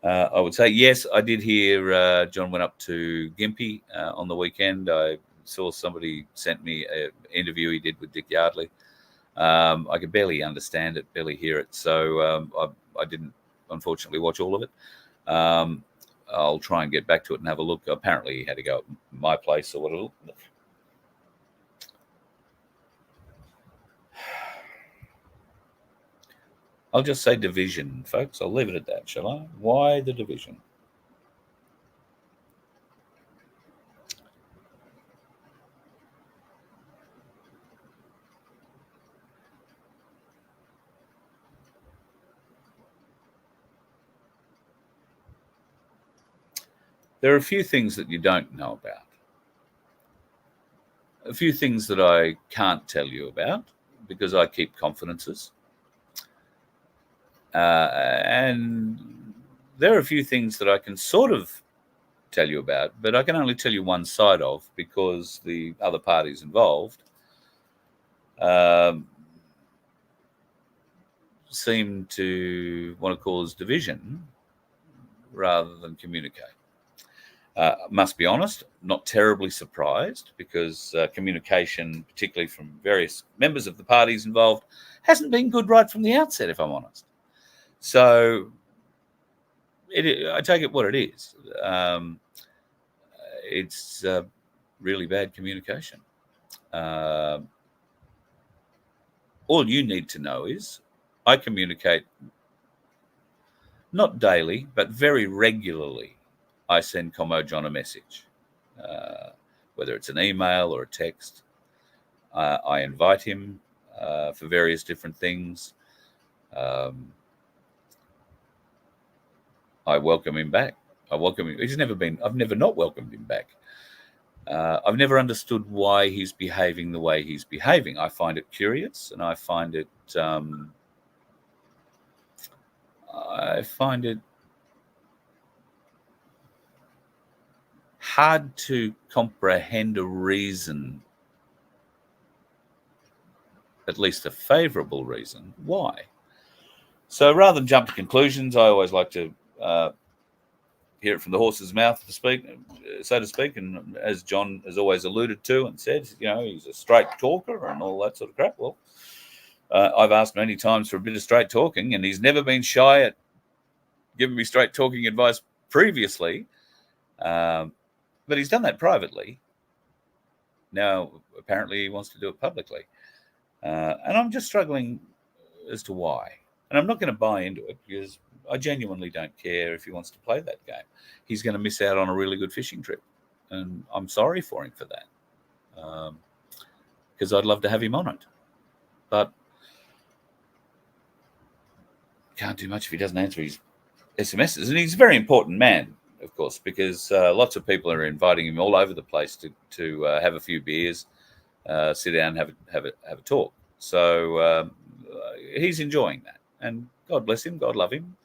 I would say, yes, I did hear John went up to Gympie on the weekend. I saw somebody sent me an interview he did with Dick Yardley. I could barely understand it, barely hear it. So I didn't, unfortunately, watch all of it. I'll try and get back to it and have a look. Apparently he had to go at my place or whatever. I'll just say division, folks. I'll leave it at that, shall I? Why the division? there are a few things that you don't know about. A few things that I can't tell you about because I keep confidences. And there are a few things that I can sort of tell you about, but I can only tell you one side of because the other parties involved seem to want to cause division rather than communicate. Must be honest, not terribly surprised because communication, particularly from various members of the parties involved, hasn't been good right from the outset, if I'm honest. So I take it what it is. It's really bad communication. All you need to know is I communicate not daily, but very regularly. I send Como John a message, whether it's an email or a text. I invite him for various different things. I welcome him back. I've never not welcomed him back. I've never understood why he's behaving the way he's behaving. I find it curious, and I find it hard to comprehend a reason, at least a favorable reason, why. So rather than jump to conclusions, I always like to hear it from the horse's mouth, so to speak. And as John has always alluded to and said, he's a straight talker and all that sort of crap. Well, I've asked many times for a bit of straight talking, and he's never been shy at giving me straight talking advice previously. But he's done that privately. Now, apparently, he wants to do it publicly. And I'm just struggling as to why. And I'm not going to buy into it because I genuinely don't care if he wants to play that game. He's going to miss out on a really good fishing trip. And I'm sorry for him for that. Because I'd love to have him on it. But can't do much if he doesn't answer his SMSs. And he's a very important man, of course, because lots of people are inviting him all over the place to have a few beers, sit down and have a talk. So he's enjoying that. And God bless him. God love him.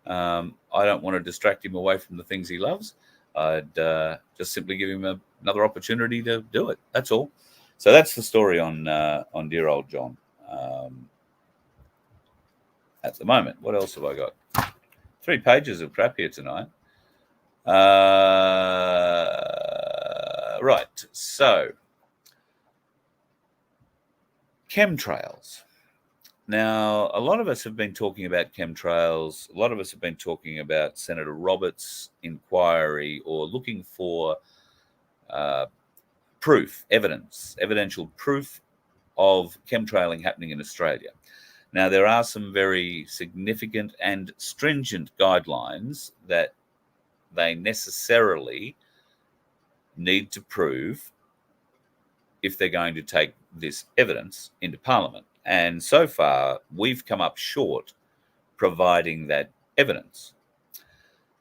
I don't want to distract him away from the things he loves. I'd just simply give him another opportunity to do it. That's all. So that's the story on dear old John. At the moment, what else have I got? 3 pages of crap here tonight. Right. So chemtrails. Now, a lot of us have been talking about chemtrails. A lot of us have been talking about Senator Roberts' inquiry or looking for evidential proof of chemtrailing happening in Australia. Now, there are some very significant and stringent guidelines that they necessarily need to prove if they're going to take this evidence into Parliament. And so far, we've come up short providing that evidence.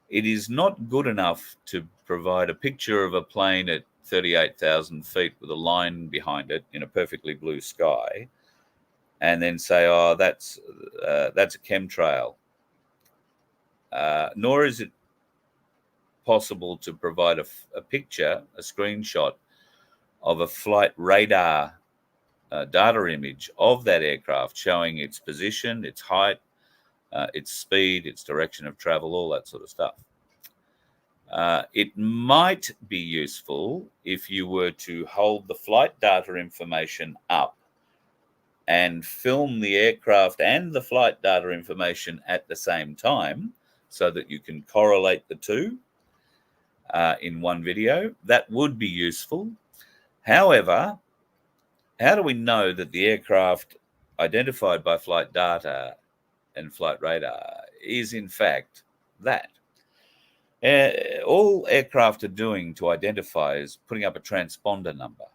It is not good enough to provide a picture of a plane at 38,000 feet with a line behind it in a perfectly blue sky and then say, oh, that's a chemtrail. Nor is it possible to provide a picture, a screenshot of a flight radar data image of that aircraft showing its position, its height, its speed, its direction of travel, all that sort of stuff. It might be useful if you were to hold the flight data information up and film the aircraft and the flight data information at the same time so that you can correlate the two in one video. That would be useful. However, how do we know that the aircraft identified by flight data and flight radar is in fact that? All aircraft are doing to identify is putting up a transponder number.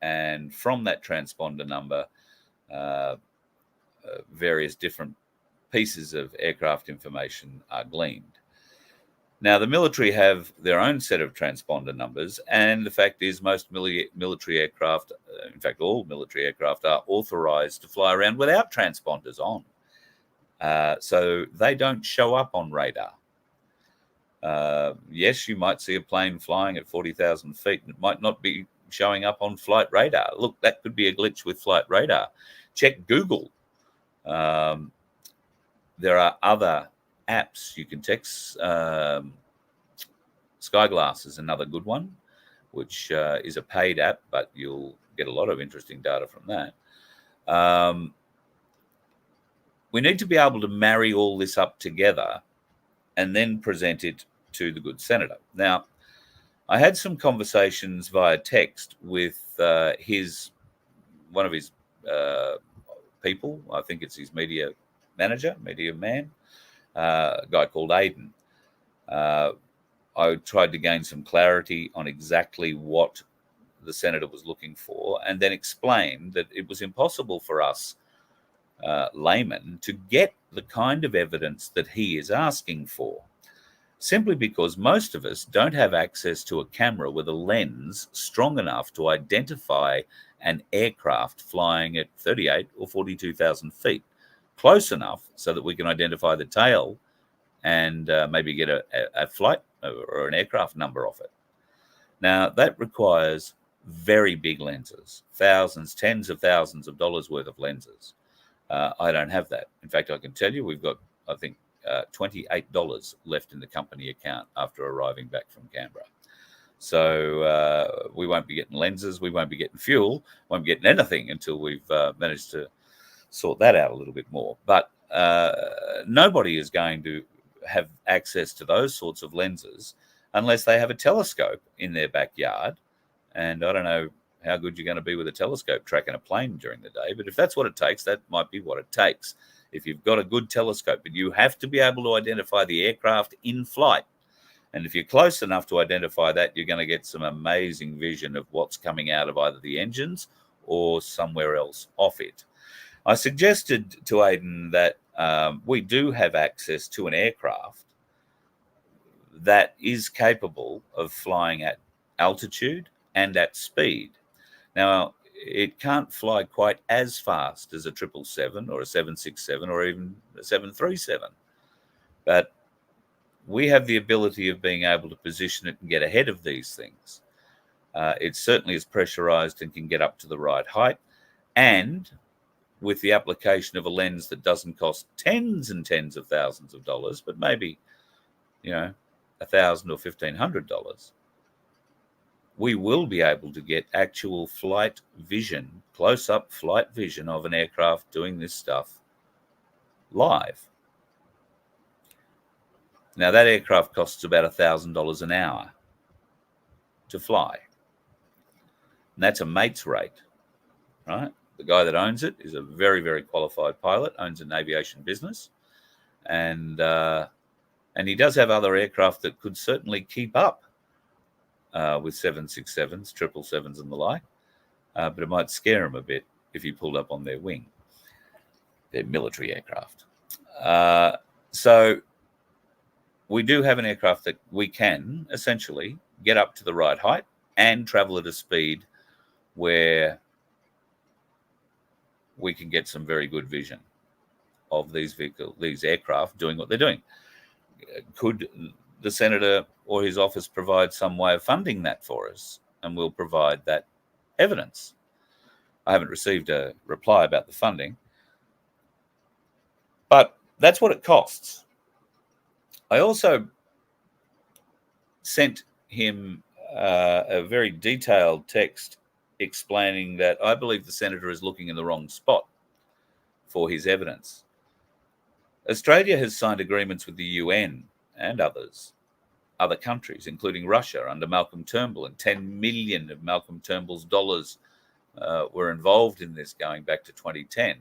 And from that transponder number, various different pieces of aircraft information are gleaned. Now, the military have their own set of transponder numbers, and the fact is most military aircraft, in fact, all military aircraft are authorized to fly around without transponders on. So they don't show up on radar. Yes, you might see a plane flying at 40,000 feet, and it might not be showing up on flight radar. Look, that could be a glitch with flight radar. Check Google. There are other apps you can text. Skyglass is another good one, which is a paid app, but you'll get a lot of interesting data from that. We need to be able to marry all this up together and then present it to the good senator. Now, I had some conversations via text with one of his people. I think it's his media man, a guy called Aidan. I tried to gain some clarity on exactly what the senator was looking for, and then explained that it was impossible for us laymen to get the kind of evidence that he is asking for, simply because most of us don't have access to a camera with a lens strong enough to identify an aircraft flying at 38 or 42,000 feet, close enough so that we can identify the tail and maybe get a flight or an aircraft number off it. Now, that requires very big lenses, thousands, tens of thousands of dollars worth of lenses. I don't have that. In fact, I can tell you we've got, I think, $28 left in the company account after arriving back from Canberra. So we won't be getting lenses, we won't be getting fuel, won't be getting anything until we've managed to sort that out a little bit more. But nobody is going to have access to those sorts of lenses unless they have a telescope in their backyard. And I don't know how good you're going to be with a telescope tracking a plane during the day, but if that's what it takes, that might be what it takes. If you've got a good telescope, but you have to be able to identify the aircraft in flight. And if you're close enough to identify that, you're going to get some amazing vision of what's coming out of either the engines or somewhere else off it. I suggested to Aidan that we do have access to an aircraft that is capable of flying at altitude and at speed. Now, it can't fly quite as fast as a 777 or a 767 or even a 737, but we have the ability of being able to position it and get ahead of these things. It certainly is pressurized and can get up to the right height, and with the application of a lens that doesn't cost tens and tens of thousands of dollars, but maybe, $1,000 or $1,500, we will be able to get actual flight vision, close-up flight vision of an aircraft doing this stuff live. Now, that aircraft costs about $1,000 an hour to fly. And that's a mate's rate, right? The guy that owns it is a very, very qualified pilot, owns an aviation business, and he does have other aircraft that could certainly keep up with 767s, 777s, and the like, but it might scare him a bit if he pulled up on their wing. They're military aircraft. So we do have an aircraft that we can essentially get up to the right height and travel at a speed where we can get some very good vision of these aircraft doing what they're doing. Could the senator or his office provide some way of funding that for us? And we'll provide that evidence. I haven't received a reply about the funding, but that's what it costs. I also sent him a very detailed text explaining that I believe the senator is looking in the wrong spot for his evidence. Australia has signed agreements with the UN and other countries, including Russia under Malcolm Turnbull, and 10 million of Malcolm Turnbull's dollars were involved in this going back to 2010.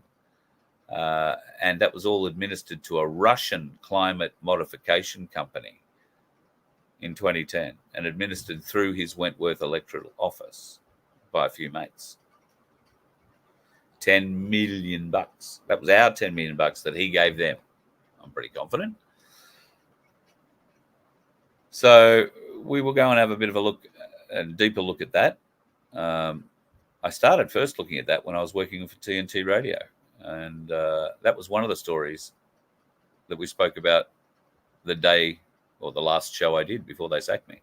And that was all administered to a Russian climate modification company in 2010 and administered through his Wentworth electoral office by a few mates. $10 million. That was our $10 million that he gave them. I'm pretty confident. So we will go and have a bit of a deeper look at that. I started first looking at that when I was working for TNT Radio, and that was one of the stories that we spoke about the day or the last show I did before they sacked me.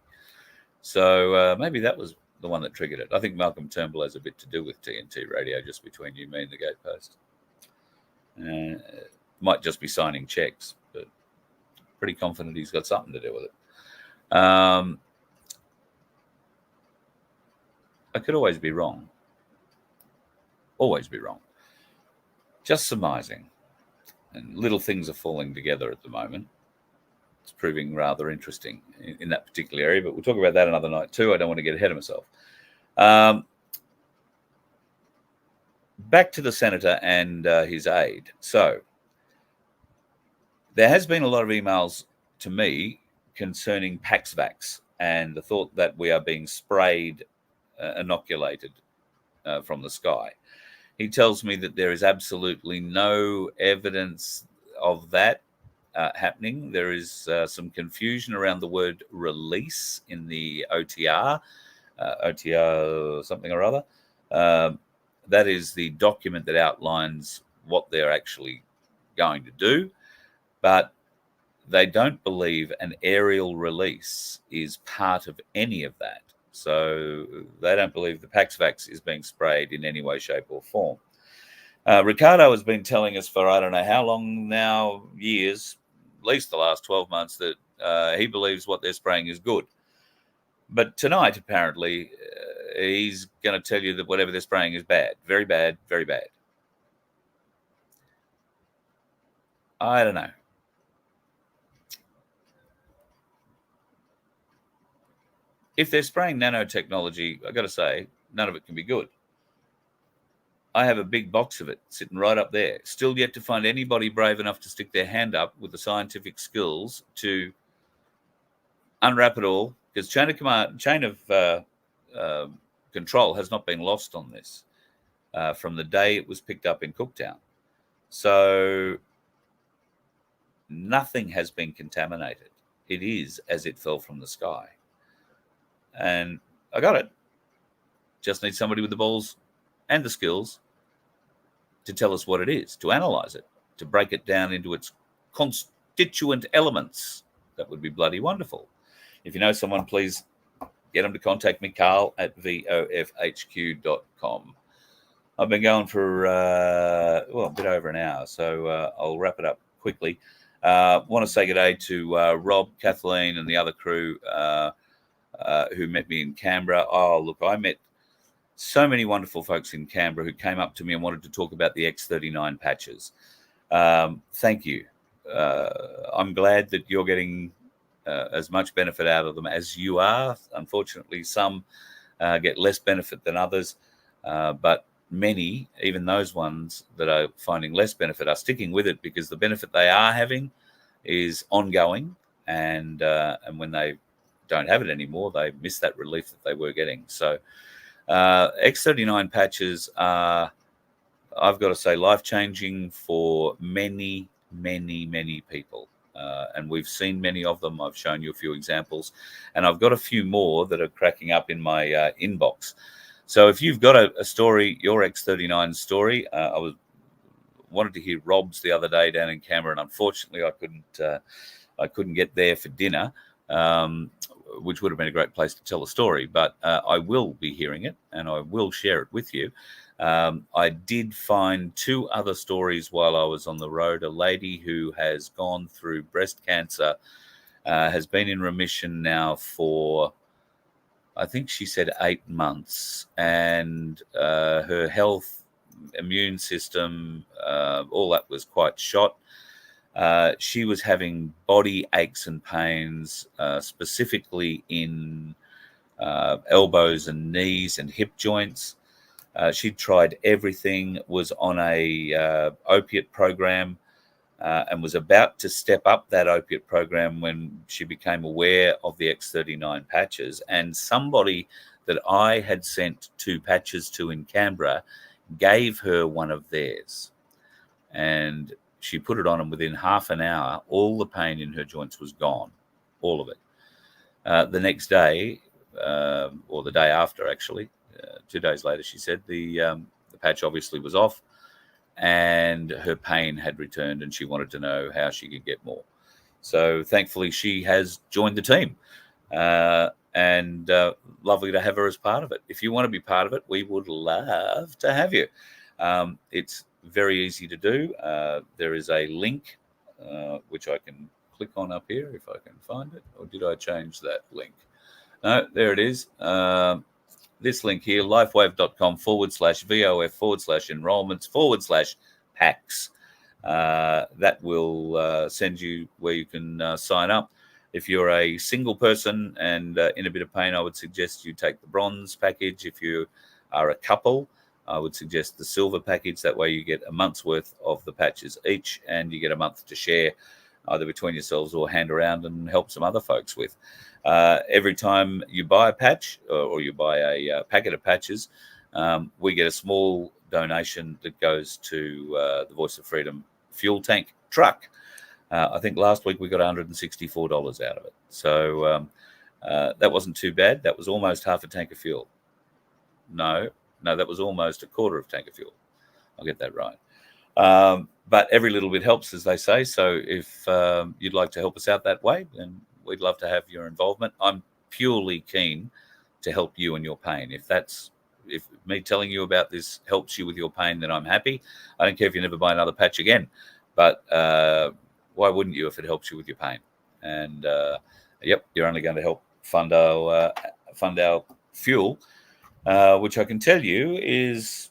So maybe that was the one that triggered it. I think Malcolm Turnbull has a bit to do with TNT Radio, just between you, me, and the Gatepost. Might just be signing checks, but pretty confident he's got something to do with it. I could always be wrong. Always be wrong. Just surmising. And little things are falling together at the moment. It's proving rather interesting in that particular area, but we'll talk about that another night too. I don't want to get ahead of myself. Back to the senator and his aide. So there has been a lot of emails to me concerning Paxvax and the thought that we are being sprayed, inoculated from the sky. He tells me that there is absolutely no evidence of that happening. There is some confusion around the word release in the OTR something or other. That is the document that outlines what they're actually going to do, but they don't believe an aerial release is part of any of that. So they don't believe the Paxvax is being sprayed in any way, shape, or form. Ricardo has been telling us for I don't know how long now, years, at least the last 12 months, that he believes what they're spraying is good. But tonight, apparently, he's going to tell you that whatever they're spraying is bad. Very bad, very bad. I don't know. If they're spraying nanotechnology, I've got to say, none of it can be good. I have a big box of it sitting right up there. Still yet to find anybody brave enough to stick their hand up with the scientific skills to unwrap it all, because chain of control has not been lost on this from the day it was picked up in Cooktown. So nothing has been contaminated. It is as it fell from the sky. And I got it. Just need somebody with the balls and the skills to tell us what it is, to analyze it, to break it down into its constituent elements. That would be bloody wonderful. If you know someone, please get them to contact me, carl@vofhq.com. I've been going for, a bit over an hour, so I'll wrap it up quickly. Want to say good day to Rob, Kathleen, and the other crew who met me in Canberra. Oh, look, I met so many wonderful folks in Canberra who came up to me and wanted to talk about the X39 patches. Thank you. I'm glad that you're getting as much benefit out of them as you are. Unfortunately, some get less benefit than others, but many, even those ones that are finding less benefit, are sticking with it because the benefit they are having is ongoing, and when they don't have it anymore, they miss that relief that they were getting. So X39 patches are, I've got to say, life-changing for many, many, many people. And we've seen many of them. I've shown you a few examples, and I've got a few more that are cracking up in my inbox. So if you've got a story, your X39 story, I wanted to hear Rob's the other day down in Canberra, and unfortunately I couldn't get there for dinner, which would have been a great place to tell a story. But I will be hearing it, and I will share it with you. I did find two other stories while I was on the road. A lady who has gone through breast cancer, has been in remission now for, I think she said 8 months, and her health, immune system, all that was quite shot. She was having body aches and pains, specifically in elbows and knees and hip joints. She'd tried everything, was on a opiate program, and was about to step up that opiate program when she became aware of the X39 patches. And somebody that I had sent 2 patches to in Canberra gave her one of theirs. And she put it on, and within half an hour, all the pain in her joints was gone, all of it. The next day, or the day after, actually, 2 days later, she said the patch obviously was off, and her pain had returned, and she wanted to know how she could get more. So thankfully, she has joined the team, and lovely to have her as part of it. If you want to be part of it, we would love to have you. It's very easy to do. There is a link which I can click on up here if I can find it. Or did I change that link? No, there it is. This link here, lifewave.com/VoF/enrollments/packs. That will send you where you can sign up. If you're a single person and in a bit of pain, I would suggest you take the bronze package. If you are a couple, I would suggest the silver package. That way you get a month's worth of the patches each, and you get a month to share either between yourselves or hand around and help some other folks with. Every time you buy a patch or you buy a packet of patches, we get a small donation that goes to the Voice of Freedom fuel tank truck. I think last week we got $164 out of it. So that wasn't too bad. That was almost half a tank of fuel. No, that was almost a quarter of tank of fuel. I'll get that right. But every little bit helps, as they say. So if you'd like to help us out that way, then we'd love to have your involvement. I'm purely keen to help you and your pain. If me telling you about this helps you with your pain, then I'm happy. I don't care if you never buy another patch again, but why wouldn't you if it helps you with your pain? And yep, you're only going to help fund our fuel, which I can tell you is,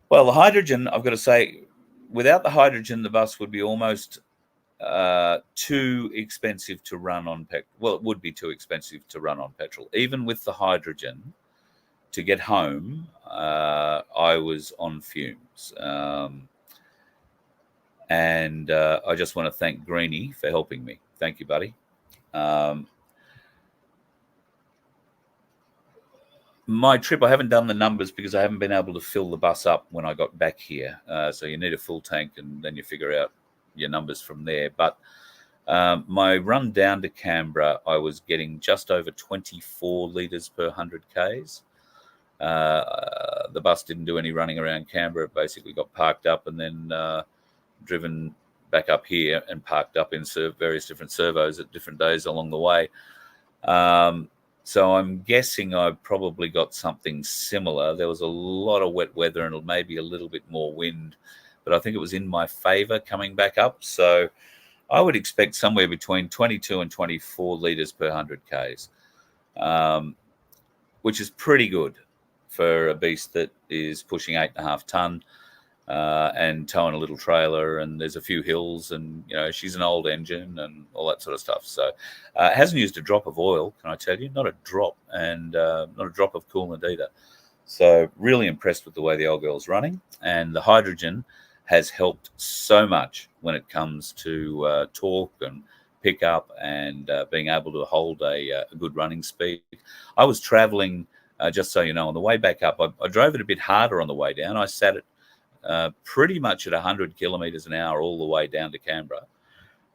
well, the hydrogen, I've got to say, without the hydrogen, the bus would be almost too expensive to run on petrol. Well, it would be too expensive to run on petrol. Even with the hydrogen, to get home, I was on fumes. And I just want to thank Greenie for helping me. Thank you, buddy. My trip, I haven't done the numbers because I haven't been able to fill the bus up when I got back here. So you need a full tank, and then you figure out your numbers from there. But my run down to Canberra, I was getting just over 24 litres per 100 Ks. The bus didn't do any running around Canberra. It basically got parked up and then driven back up here and parked up in various different servos at different days along the way. So I'm guessing I probably got something similar. There was a lot of wet weather and maybe a little bit more wind, but I think it was in my favour coming back up. So I would expect somewhere between 22 and 24 litres per 100 Ks, which is pretty good for a beast that is pushing 8.5 tonne and towing a little trailer, and there's a few hills, and she's an old engine and all that sort of stuff. So it hasn't used a drop of oil, can I tell you? Not a drop, and not a drop of coolant either. So really impressed with the way the old girl's running, and the hydrogen has helped so much when it comes to torque and pickup and being able to hold a good running speed. I was traveling, just so you know, on the way back up, I drove it a bit harder on the way down. I sat at pretty much at 100 kilometres an hour all the way down to Canberra.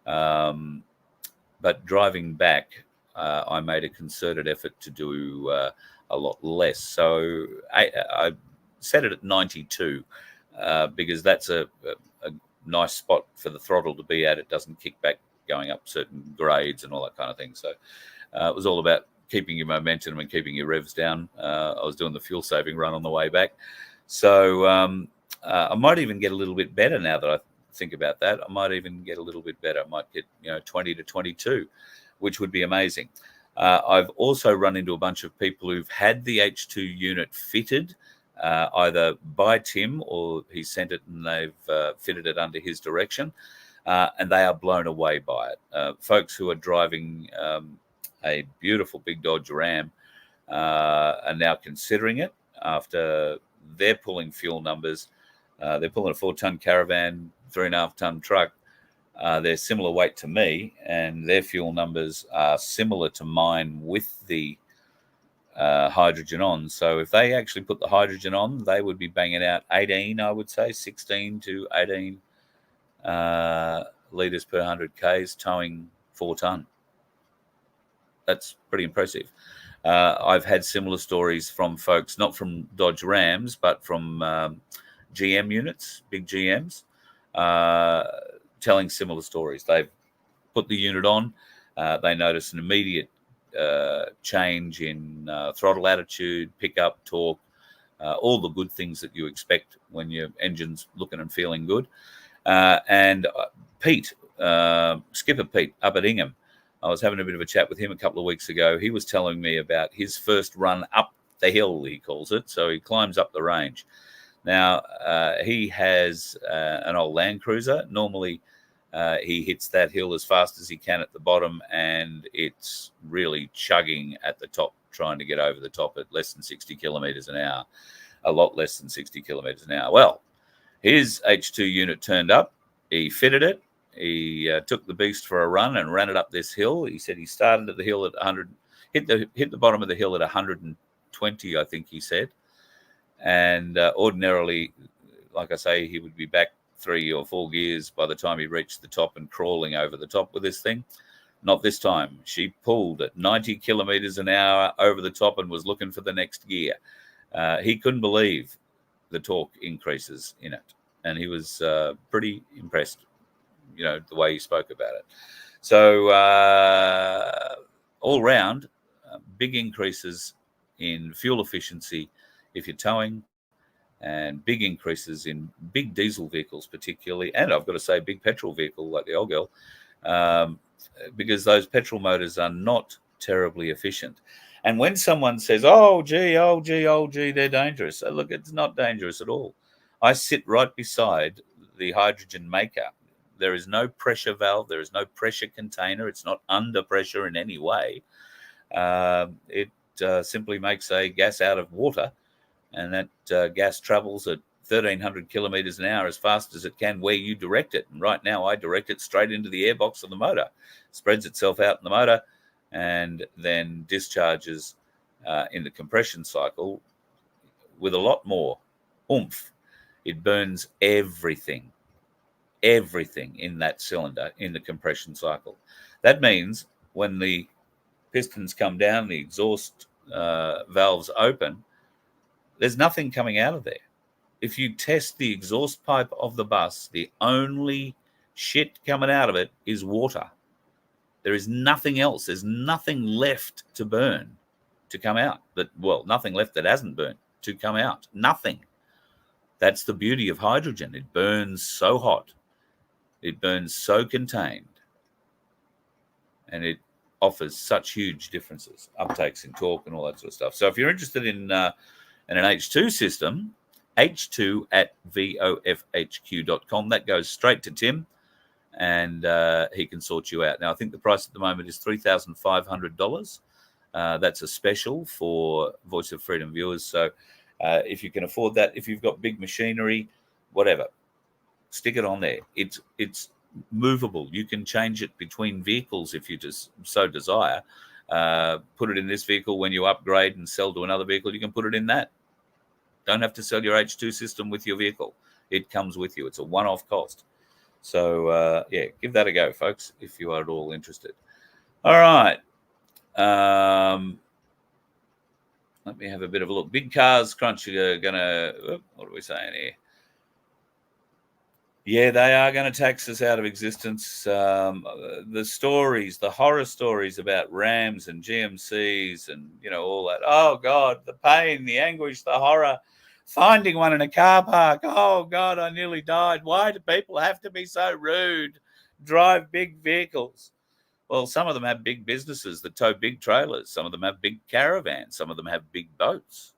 But driving back, I made a concerted effort to do a lot less. So I set it at 92 because that's a nice spot for the throttle to be at. It doesn't kick back going up certain grades and all that kind of thing. So it was all about keeping your momentum and keeping your revs down. I was doing the fuel saving run on the way back. So I might even get a little bit better now that I think about that. I might even get a little bit better. I might get 20 to 22, which would be amazing. I've also run into a bunch of people who've had the H2 unit fitted, either by Tim or he sent it and they've fitted it under his direction, and they are blown away by it. Folks who are driving a beautiful big Dodge Ram are now considering it after they're pulling fuel numbers. They're pulling a 4-ton caravan, 3.5-ton truck. They're similar weight to me, and their fuel numbers are similar to mine with the hydrogen on. So if they actually put the hydrogen on, they would be banging out 18, I would say, 16 to 18 litres per 100 Ks, towing 4-ton. That's pretty impressive. I've had similar stories from folks, not from Dodge Rams, but from GM units, big GMs, telling similar stories. They've put the unit on. They notice an immediate change in throttle attitude, pickup, torque, all the good things that you expect when your engine's looking and feeling good. And Pete, Skipper Pete up at Ingham, I was having a bit of a chat with him a couple of weeks ago. He was telling me about his first run up the hill, he calls it. So he climbs up the range. Now, he has an old Land Cruiser. Normally, he hits that hill as fast as he can at the bottom, and it's really chugging at the top, trying to get over the top at less than 60 kilometres an hour, a lot less than 60 kilometres an hour. Well, his H2 unit turned up. He fitted it. He took the beast for a run and ran it up this hill. He said he started at the hill at 100, hit the bottom of the hill at 120, I think he said. And ordinarily, like I say, he would be back 3 or 4 gears by the time he reached the top and crawling over the top with this thing. Not this time. She pulled at 90 kilometres an hour over the top and was looking for the next gear. He couldn't believe the torque increases in it. And he was pretty impressed, the way he spoke about it. So all round, big increases in fuel efficiency if you're towing, and big increases in big diesel vehicles particularly, and I've got to say big petrol vehicle like the old girl, because those petrol motors are not terribly efficient. And when someone says, oh gee, they're dangerous, look, it's not dangerous at all. I sit right beside the hydrogen maker. There is no pressure valve. There is no pressure container. It's not under pressure in any way. It simply makes a gas out of water, and that gas travels at 1,300 kilometres an hour as fast as it can where you direct it. And right now I direct it straight into the airbox of the motor. It spreads itself out in the motor and then discharges in the compression cycle with a lot more oomph. It burns everything in that cylinder in the compression cycle. That means when the pistons come down, the exhaust valves open, there's nothing coming out of there. If you test the exhaust pipe of the bus, the only shit coming out of it is water. There is nothing else. There's nothing left to burn to come out. Nothing left that hasn't burnt to come out. Nothing. That's the beauty of hydrogen. It burns so hot. It burns so contained. And it offers such huge differences, uptakes in torque and all that sort of stuff. So if you're interested in an H2 system, H2 at VoFHQ.com. That goes straight to Tim, and he can sort you out. Now, I think the price at the moment is $3,500. That's a special for Voice of Freedom viewers. So if you can afford that, if you've got big machinery, whatever, stick it on there. It's movable. You can change it between vehicles if you just so desire. Put it in this vehicle. When you upgrade and sell to another vehicle, you can put it in that. Don't have to sell your H2 system with your vehicle. It comes with you. It's a one-off cost. So, give that a go, folks, if you are at all interested. All right. Let me have a bit of a look. Big Cars Crunch are going to... What are we saying here? Yeah, they are going to tax us out of existence. The stories, the horror stories about Rams and GMCs and, all that. Oh, God, the pain, the anguish, the horror. Finding one in a car park. Oh, God, I nearly died. Why do people have to be so rude? Drive big vehicles. Well, some of them have big businesses that tow big trailers. Some of them have big caravans. Some of them have big boats.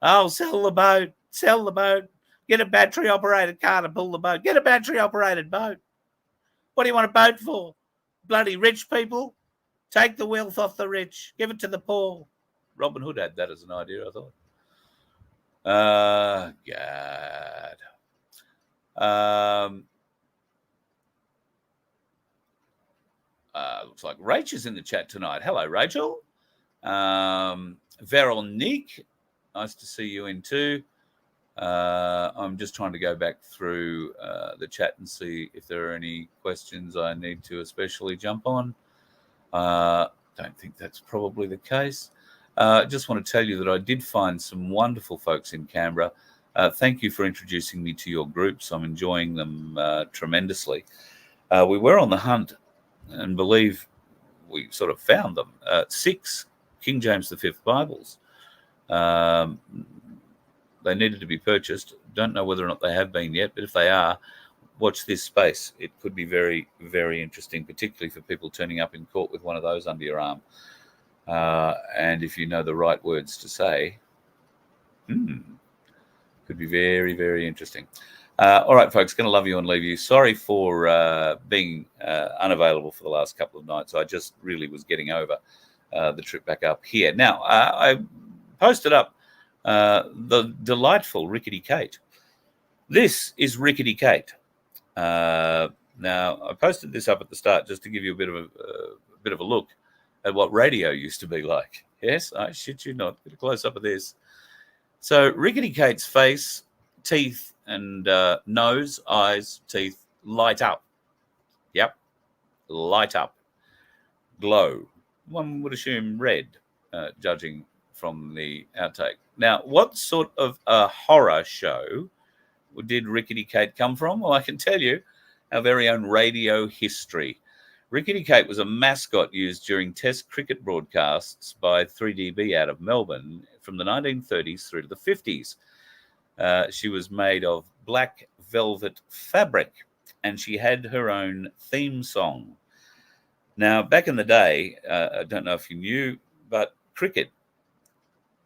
Oh, sell the boat. Sell the boat. Get a battery-operated car to pull the boat. Get a battery-operated boat. What do you want a boat for? Bloody rich people? Take the wealth off the rich. Give it to the poor. Robin Hood had that as an idea, I thought. God. Looks like Rachel's in the chat tonight. Hello, Rachel. Veronique, nice to see you in too. I'm just trying to go back through the chat and see if there are any questions I need to especially jump on. don't think that's probably the case. I just want to tell you that I did find some wonderful folks in Canberra. Thank you for introducing me to your groups. I'm enjoying them tremendously. We were on the hunt and believe we sort of found them. 6 King James V Bibles. They needed to be purchased. Don't know whether or not they have been yet, but if they are, watch this space. It could be very, very interesting, particularly for people turning up in court with one of those under your arm. And if you know the right words to say, could be very, very interesting. All right, folks, going to love you and leave you. Sorry for being unavailable for the last couple of nights. I just really was getting over the trip back up here. Now, I posted up the delightful Rickety Kate. This is Rickety Kate. Now, I posted this up at the start just to give you a bit of a look at what radio used to be like. Yes, I shit you not. Get a close up of this. So Rickety Kate's face, teeth, and nose, eyes, teeth light up. Yep, light up, glow. One would assume red, judging from the outtake. Now, what sort of a horror show did Rickety Kate come from? Well, I can tell you, our very own radio history. Rickety Kate was a mascot used during Test cricket broadcasts by 3DB out of Melbourne from the 1930s through to the 50s. She was made of black velvet fabric, and she had her own theme song. Now, back in the day, I don't know if you knew, but cricket,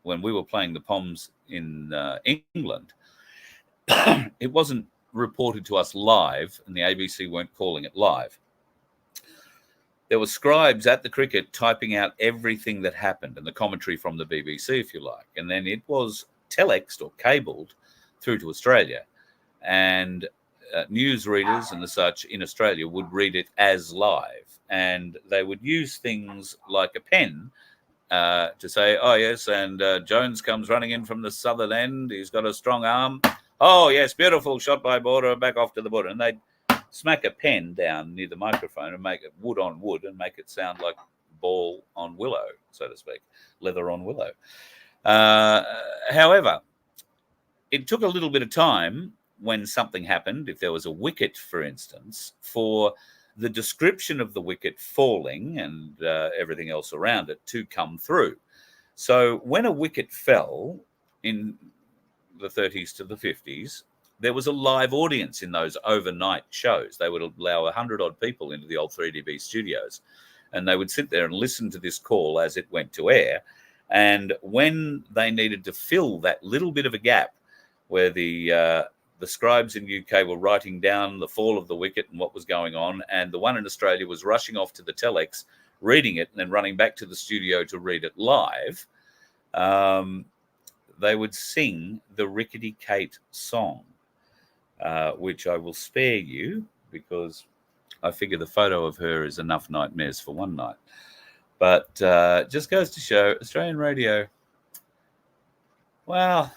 when we were playing the Poms in England, it wasn't reported to us live, and the ABC weren't calling it live. There were scribes at the cricket typing out everything that happened and the commentary from the BBC, if you like. And then it was telexed or cabled through to Australia. And news readers and the such in Australia would read it as live. And they would use things like a pen to say, oh, yes, and Jones comes running in from the southern end. He's got a strong arm. Oh, yes, beautiful, shot by border, back off to the border. And they'd smack a pen down near the microphone and make it wood on wood and make it sound like ball on willow, so to speak, leather on willow. However, it took a little bit of time when something happened, if there was a wicket, for instance, for the description of the wicket falling and everything else around it to come through. So when a wicket fell in the 30s to the 50s, there was a live audience in those overnight shows. They would allow 100-odd people into the old 3DB studios, and they would sit there and listen to this call as it went to air. And when they needed to fill that little bit of a gap where the scribes in UK were writing down the fall of the wicket and what was going on, and the one in Australia was rushing off to the telex, reading it, and then running back to the studio to read it live, they would sing the Rickety Kate song. Which I will spare you because I figure the photo of her is enough nightmares for one night. But just goes to show Australian radio, well,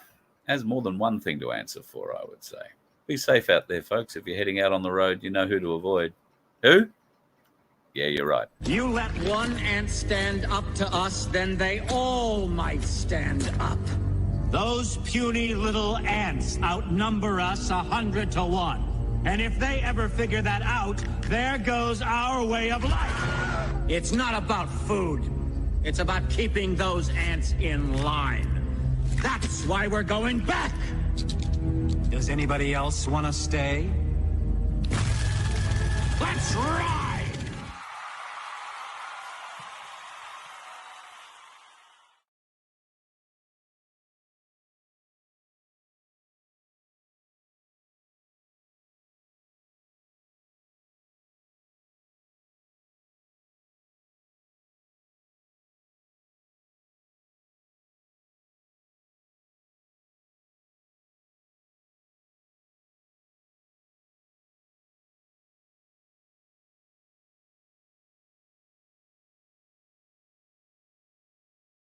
has more than one thing to answer for, I would say. Be safe out there, folks. If you're heading out on the road, you know who to avoid. Who? Yeah, you're right. You let one ant stand up to us, then they all might stand up. Those puny little ants outnumber us 100 to 1. And if they ever figure that out, there goes our way of life. It's not about food. It's about keeping those ants in line. That's why we're going back. Does anybody else want to stay? Let's rock!